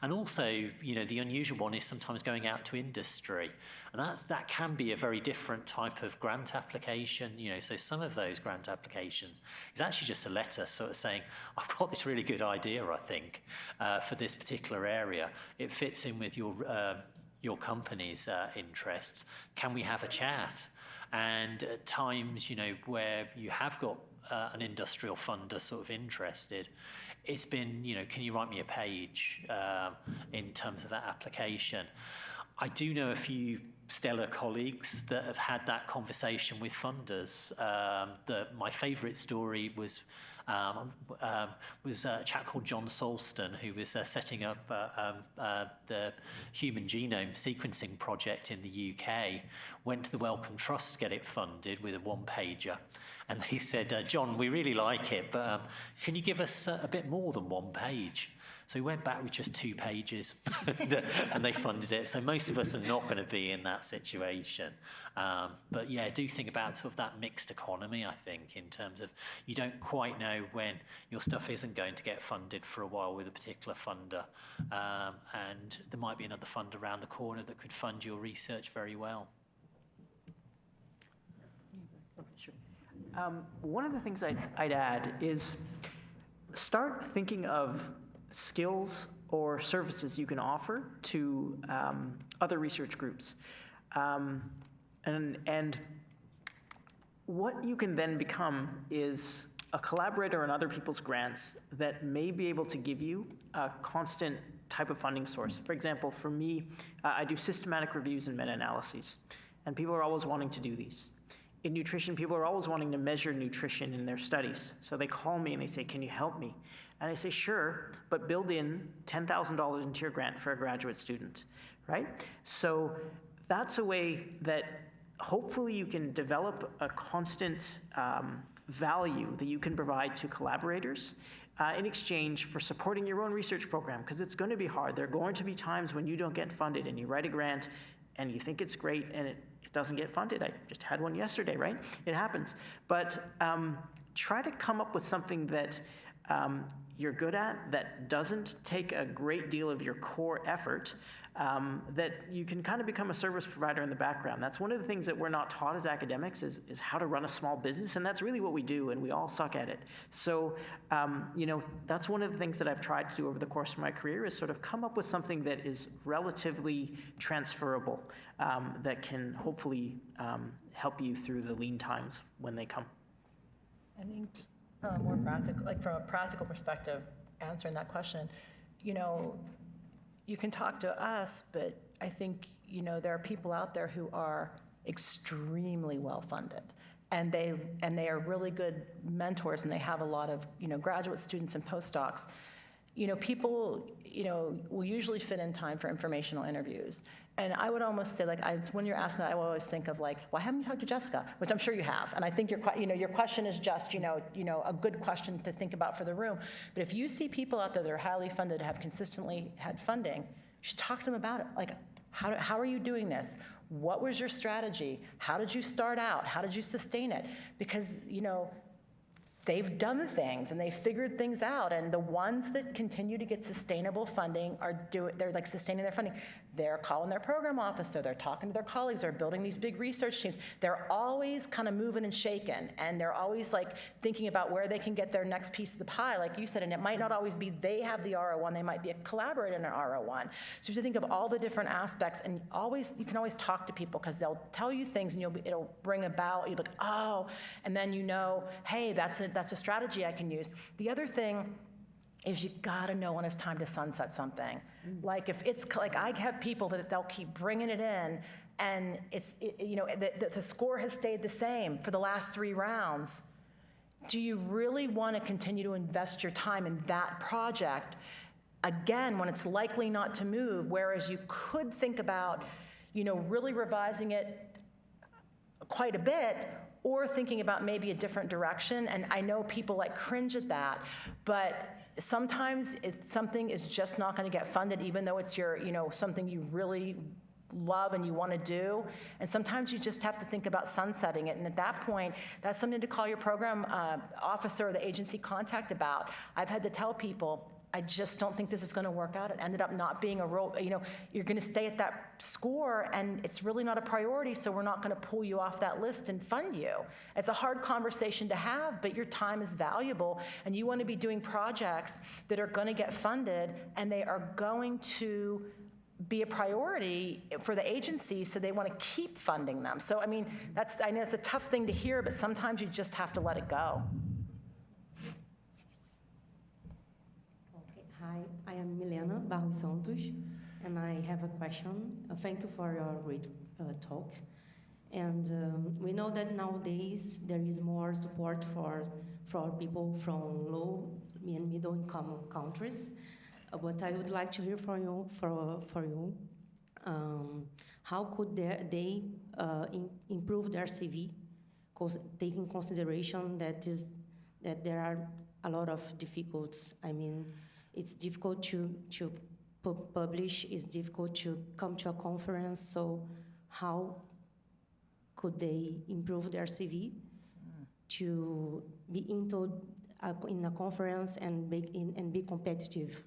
And also, the unusual one is sometimes going out to industry. And that can be a very different type of grant application. So some of those grant applications is actually just a letter sort of saying, I've got this really good idea, I think, for this particular area. It fits in with your company's interests. Can we have a chat? And at times, where you have got an industrial funder sort of interested, it's been, can you write me a page in terms of that application? I do know a few stellar colleagues that have had that conversation with funders. My favourite story was a chap called John Solston, who was setting up the Human Genome Sequencing Project in the UK, went to the Wellcome Trust to get it funded with a one-pager. And they said, John, we really like it, but can you give us a bit more than one page? So we went back with just 2 pages and they funded it. So most of us are not going to be in that situation. But yeah, do think about sort of that mixed economy, I think, in terms of you don't quite know when your stuff isn't going to get funded for a while with a particular funder. And there might be another funder around the corner that could fund your research very well. Okay, sure. One of the things I'd add is start thinking of skills or services you can offer to other research groups. And what you can then become is a collaborator on other people's grants that may be able to give you a constant type of funding source. For example, for me, I do systematic reviews and meta-analyses, and people are always wanting to do these. In nutrition, people are always wanting to measure nutrition in their studies. So they call me and they say, can you help me? And I say, sure, but build in $10,000 into your grant for a graduate student, right? So that's a way that hopefully you can develop a constant value that you can provide to collaborators in exchange for supporting your own research program, because it's going to be hard. There are going to be times when you don't get funded and you write a grant and you think it's great and it doesn't get funded. I just had one yesterday, right? It happens. But try to come up with something that you're good at, that doesn't take a great deal of your core effort, that you can kind of become a service provider in the background. That's one of the things that we're not taught as academics is how to run a small business, and that's really what we do, and we all suck at it. So, that's one of the things that I've tried to do over the course of my career is sort of come up with something that is relatively transferable, that can hopefully help you through the lean times when they come. I think more practical, like from a practical perspective, answering that question, you can talk to us, but I think, there are people out there who are extremely well-funded, and they are really good mentors, and they have a lot of, graduate students and postdocs. People, will usually fit in time for informational interviews. And I would almost say, when you're asking that, I will always think of why haven't you talked to Jessica? Which I'm sure you have. And I think your question is just, a good question to think about for the room. But if you see people out there that are highly funded, have consistently had funding, you should talk to them about it. How are you doing this? What was your strategy? How did you start out? How did you sustain it? Because, they've done things and they've figured things out, and the ones that continue to get sustainable funding they're sustaining their funding. They're calling their program officer, they're talking to their colleagues, they're building these big research teams. They're always kind of moving and shaking, and they're always thinking about where they can get their next piece of the pie, like you said, and it might not always be they have the R01, they might be a collaborator in an R01. So you have to think of all the different aspects, and you can always talk to people because they'll tell you things and it'll bring about, you'll be like, oh, and then hey, that's a strategy I can use. The other thing is you gotta know when it's time to sunset something. If it's I have people that they'll keep bringing it in, and the score has stayed the same for the last 3 rounds. Do you really want to continue to invest your time in that project again when it's likely not to move? Whereas you could think about, really revising it quite a bit, or thinking about maybe a different direction. And I know people cringe at that, but sometimes something is just not going to get funded, even though it's your, something you really love and you want to do. And sometimes you just have to think about sunsetting it. And at that point, that's something to call your program officer or the agency contact about. I've had to tell people, I just don't think this is going to work out. It ended up not being a role, you're going to stay at that score and it's really not a priority, so we're not going to pull you off that list and fund you. It's a hard conversation to have, but your time is valuable and you want to be doing projects that are going to get funded and they are going to be a priority for the agency, so they want to keep funding them. So, I know it's a tough thing to hear, but sometimes you just have to let it go. Hi, I am Milena Barros Santos, and I have a question. Thank you for your great talk. And we know that nowadays there is more support for people from low and middle income countries. But I would like to hear from you, how could they improve their CV, taking consideration that there are a lot of difficulties. It's difficult to publish, it's difficult to come to a conference, so how could they improve their CV to be in a conference and be competitive?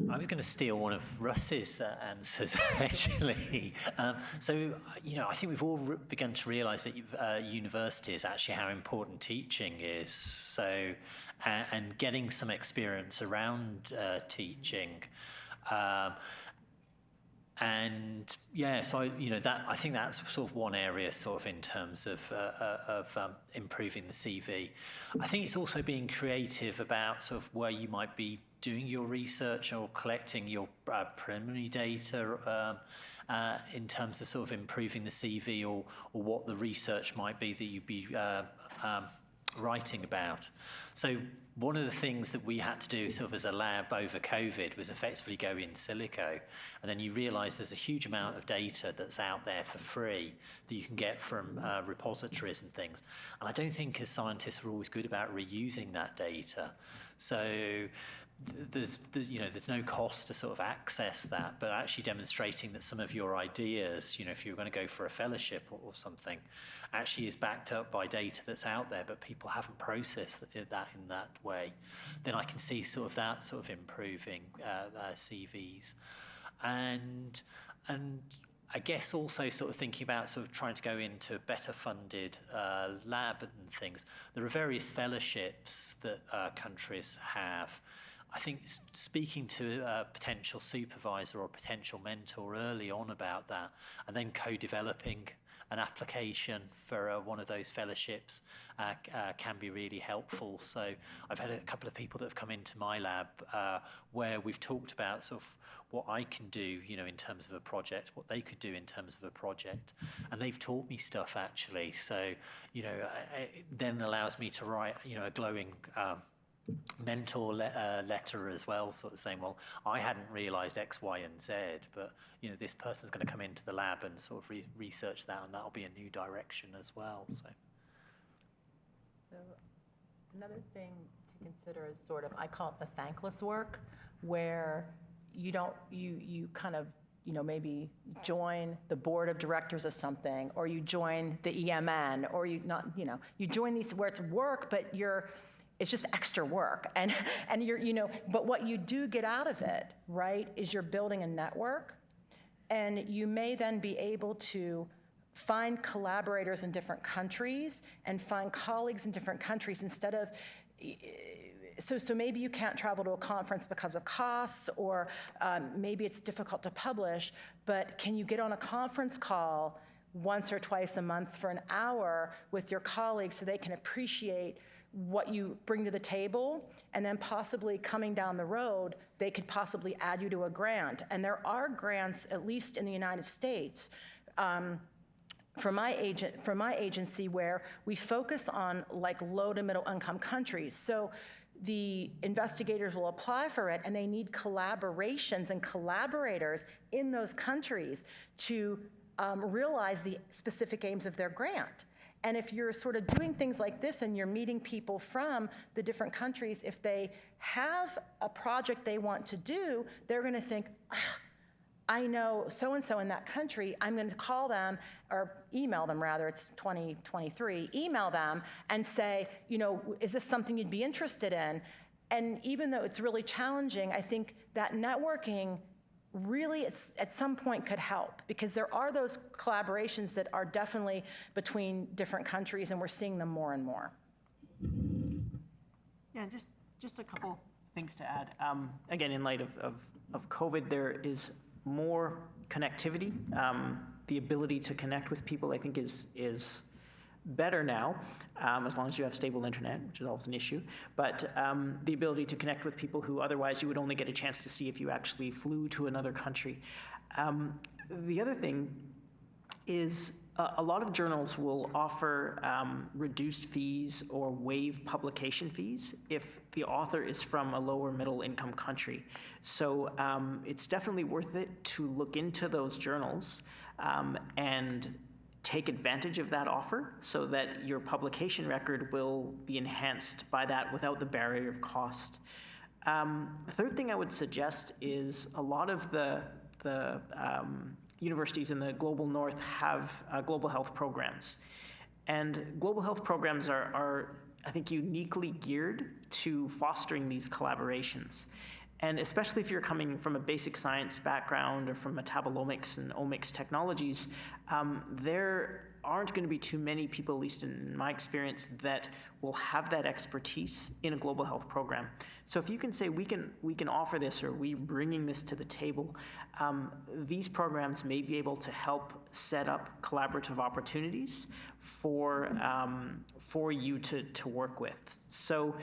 I was going to steal one of Russ's answers, actually. I think we've all begun to realise that university is actually how important teaching is. So, and getting some experience around teaching. And yeah, so I think that's sort of one area, sort of in terms of improving the CV. I think it's also being creative about sort of where you might be doing your research or collecting your preliminary data in terms of sort of improving the CV or what the research might be that you'd be writing about. So one of the things that we had to do sort of as a lab over COVID was effectively go in silico, and then you realise there's a huge amount of data that's out there for free that you can get from repositories and things. And I don't think as scientists we're always good about reusing that data. So there's no cost to sort of access that, but actually demonstrating that some of your ideas, if you're going to go for a fellowship or something, actually is backed up by data that's out there, but people haven't processed that in that way, then I can see that sort of improving CVs. And I guess also sort of thinking about sort of trying to go into a better funded lab and things. There are various fellowships that countries have. I think speaking to a potential supervisor or potential mentor early on about that, and then co-developing an application for one of those fellowships can be really helpful. So I've had a couple of people that have come into my lab where we've talked about sort of what I can do, in terms of a project, what they could do in terms of a project, and they've taught me stuff actually. So it then allows me to write, a glowing mentor letter as well, sort of saying, well, I hadn't realized X, Y, and Z, but this person's going to come into the lab and sort of research that, and that'll be a new direction as well. So another thing to consider is sort of, I call it the thankless work, where you kind of maybe join the board of directors of something, or you join the EMN, or you join these where it's work, but it's just extra work, and but what you do get out of it, right, is you're building a network, and you may then be able to find collaborators in different countries and find colleagues in different countries instead of. So maybe you can't travel to a conference because of costs, or maybe it's difficult to publish, but can you get on a conference call once or twice a month for an hour with your colleagues so they can appreciate what you bring to the table, and then possibly coming down the road, they could possibly add you to a grant. And there are grants, at least in the United States, for my agency, where we focus on like low to middle income countries. So the investigators will apply for it, and they need collaborations and collaborators in those countries to realize the specific aims of their grant. And if you're sort of doing things like this and you're meeting people from the different countries, if they have a project they want to do, they're going to think, I know so-and-so in that country, I'm going to call them, or email them rather, it's 2023, email them and say, is this something you'd be interested in? And even though it's really challenging, I think that networking really at some point could help, because there are those collaborations that are definitely between different countries, and we're seeing them more and more. Yeah, just a couple things to add. Again, in light of COVID, there is more connectivity. The ability to connect with people, I think, is better now, as long as you have stable internet, which is always an issue. But the ability to connect with people who otherwise you would only get a chance to see if you actually flew to another country. The other thing is a lot of journals will offer reduced fees or waive publication fees if the author is from a lower middle income country. So it's definitely worth it to look into those journals and take advantage of that offer so that your publication record will be enhanced by that without the barrier of cost. The third thing I would suggest is a lot of the universities in the global north have global health programs. And global health programs are, I think, uniquely geared to fostering these collaborations. And especially if you're coming from a basic science background or from metabolomics and omics technologies, there aren't going to be too many people, at least in my experience, that will have that expertise in a global health program. So if you can say, we can offer this, or we bringing this to the table, these programs may be able to help set up collaborative opportunities for you to work with. So,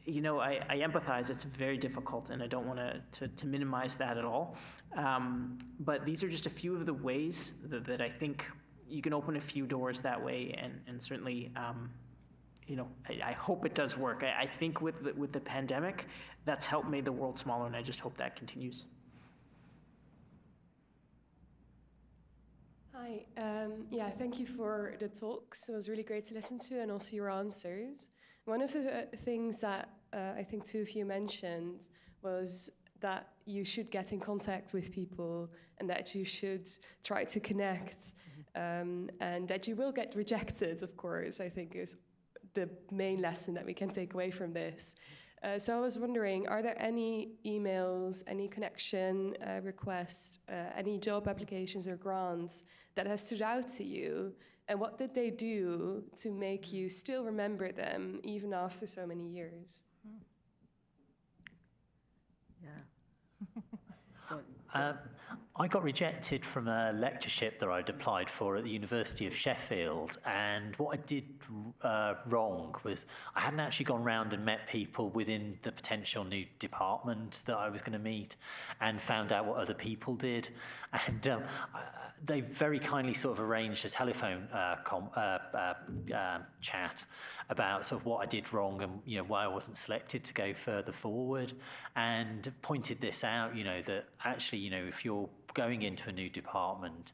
I empathize. It's very difficult, and I don't want to minimize that at all. But these are just a few of the ways that I think you can open a few doors that way, and certainly, I hope it does work. I think with the pandemic, that's helped make the world smaller, and I just hope that continues. Hi. Yeah, thank you for the talks. It was really great to listen to, and also your answers. One of the things that I think two of you mentioned was that you should get in contact with people and that you should try to connect, and that you will get rejected, of course, I think is the main lesson that we can take away from this. So I was wondering, are there any emails, any connection requests, any job applications or grants that have stood out to you? And what did they do to make you still remember them even after so many years? I got rejected from a lectureship that I'd applied for at the University of Sheffield, and what I did wrong was I hadn't actually gone round and met people within the potential new department that I was going to meet and found out what other people did. And they very kindly sort of arranged a telephone chat about sort of what I did wrong and, you know, why I wasn't selected to go further forward, and pointed this out, you know, that actually, you know, if you're going into a new department,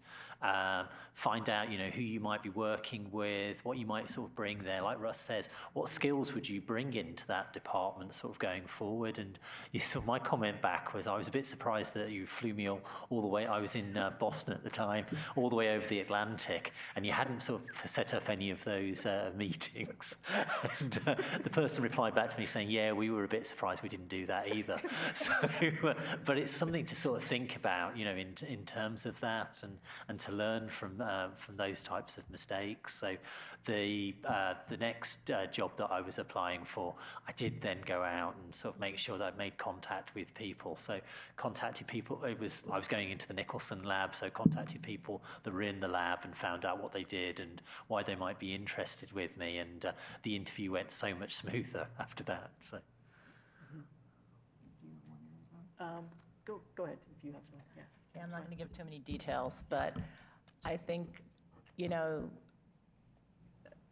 find out, you know, who you might be working with, what you might sort of bring there. Like Russ says, what skills would you bring into that department sort of going forward? And sort of my comment back was I was a bit surprised that you flew me all the way, I was in Boston at the time, all the way over the Atlantic, and you hadn't sort of set up any of those meetings. And the person replied back to me saying, yeah, we were a bit surprised we didn't do that either. So, but it's something to sort of think about, you know, in terms of that, and to learn from those types of mistakes. So the next job that I was applying for, I did then go out and sort of make sure that I made contact with people. So contacted people, I was going into the Nicholson lab, so contacted people that were in the lab and found out what they did and why they might be interested with me, and the interview went so much smoother after that. So. Go ahead if you have some. Yeah. Yeah, I'm not going to give too many details, but I think, you know,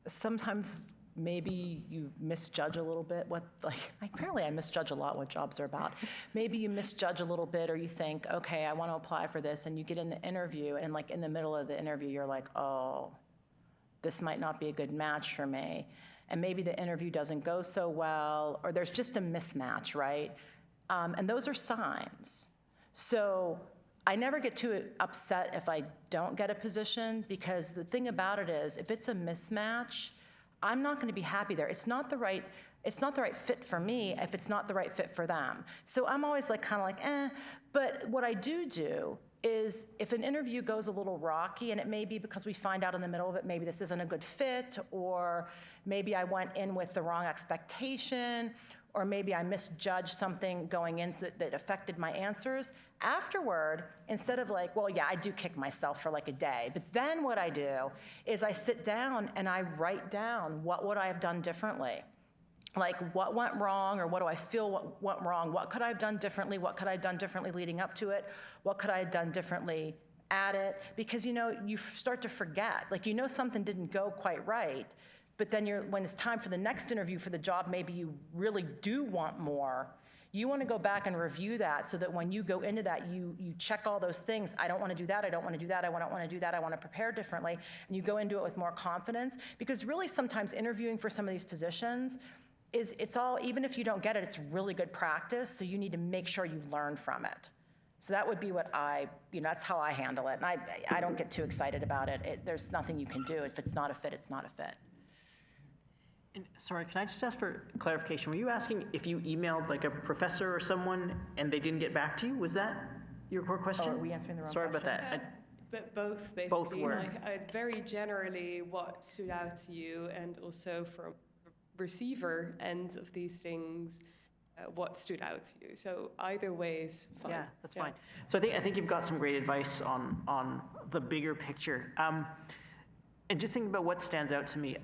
sometimes maybe you misjudge a little bit what, like, apparently I misjudge a lot what jobs are about. Maybe you misjudge a little bit, or you think, okay, I want to apply for this, and you get in the interview, and like in the middle of the interview, you're like, oh, this might not be a good match for me. And maybe the interview doesn't go so well, or there's just a mismatch, right? And those are signs. So I never get too upset if I don't get a position, because the thing about it is, if it's a mismatch, I'm not going to be happy there. It's not the right fit for me if it's not the right fit for them. So I'm always like kind of like, eh. But what I do is, if an interview goes a little rocky, and it may be because we find out in the middle of it, maybe this isn't a good fit, or maybe I went in with the wrong expectation, or maybe I misjudged something going in that affected my answers. Afterward, instead of like, well, yeah, I do kick myself for like a day, but then what I do is I sit down and I write down what would I have done differently. Like, what went wrong, or what do I feel went wrong? What could I have done differently? What could I have done differently leading up to it? What could I have done differently at it? Because, you know, you start to forget. Like, you know something didn't go quite right, but then when it's time for the next interview for the job, maybe you really do want more. You want to go back and review that, so that when you go into that, you check all those things. I don't want to do that. I don't want to do that. I don't want to do that. I want to prepare differently. And you go into it with more confidence, because really sometimes interviewing for some of these positions it's all, even if you don't get it, it's really good practice. So you need to make sure you learn from it. So that would be what that's how I handle it. And I don't get too excited about it. There's nothing you can do. If it's not a fit, it's not a fit. And sorry, can I just ask for clarification? Were you asking if you emailed like a professor or someone and they didn't get back to you? Was that your core question? Oh, are we answering the wrong Sorry question? about that. But both, basically. Both were. Like, very generally, what stood out to you, and also from receiver end of these things, what stood out to you. So either way is fine. Yeah, that's fine. So I think you've got some great advice on the bigger picture. And just thinking about what stands out to me.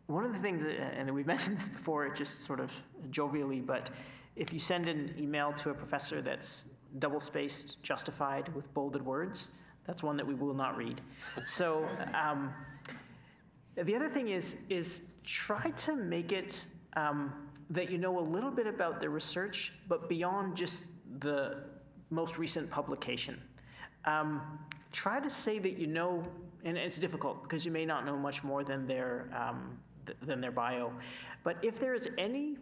One of the things, and we've mentioned this before, just sort of jovially, but if you send an email to a professor that's double-spaced, justified with bolded words, that's one that we will not read. So the other thing is try to make it that you know a little bit about the research, but beyond just the most recent publication. try to say that you know, and it's difficult because you may not know much more than their bio, but if there is any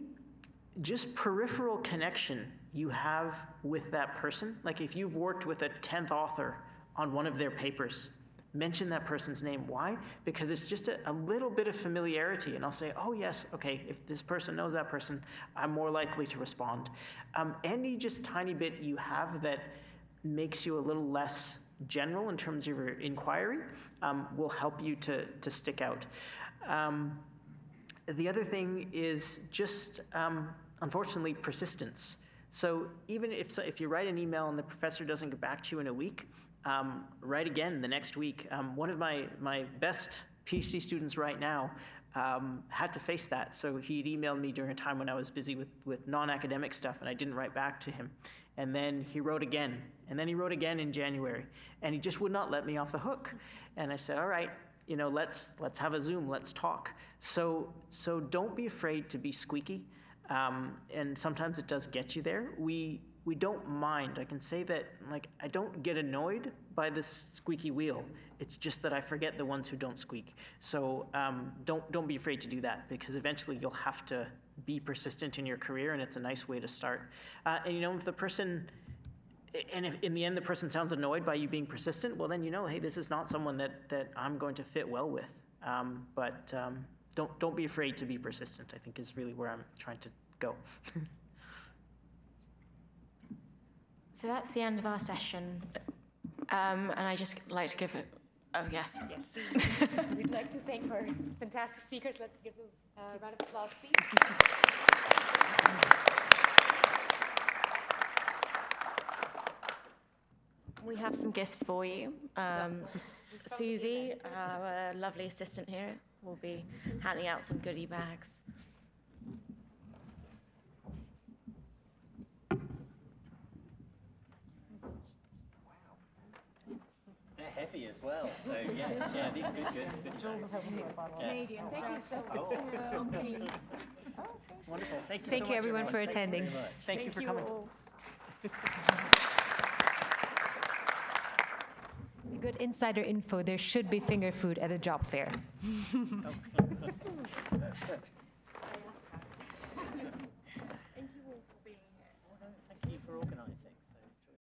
just peripheral connection you have with that person, like if you've worked with a 10th author on one of their papers, mention that person's name. Why? Because it's just a little bit of familiarity, and I'll say, oh yes, okay, if this person knows that person, I'm more likely to respond. Any just tiny bit you have that makes you a little less general in terms of your inquiry will help you to stick out. The other thing is just, unfortunately, persistence. So even if you write an email and the professor doesn't get back to you in a week, write again the next week. One of my best PhD students right now had to face that. So he'd emailed me during a time when I was busy with non-academic stuff, and I didn't write back to him. And then he wrote again, and then he wrote again in January, and he just would not let me off the hook. And I said, all right, let's have a Zoom, let's talk. So don't be afraid to be squeaky, and sometimes it does get you there. We don't mind. I can say that, like, I don't get annoyed by this squeaky wheel. It's just that I forget the ones who don't squeak. So don't be afraid to do that, because eventually you'll have to be persistent in your career, and it's a nice way to start. And if the person, and if in the end the person sounds annoyed by you being persistent, well then hey, this is not someone that I'm going to fit well with. But don't be afraid to be persistent, I think, is really where I'm trying to go. So that's the end of our session. And I just like to give it, oh yes. Yes. We'd like to thank our fantastic speakers. Let's give a round of applause, please. We have some gifts for you. Susie, our lovely assistant here, will be handing out some goodie bags. Heavy as well, so yes, yeah, these are good. Jules has a Canadian. Thank you so much. It's wonderful. Thank you so much. Thank you, everyone, for attending. Thank you for coming. Good insider info, there should be finger food at a job fair. Thank you all for being here. Thank you for organizing.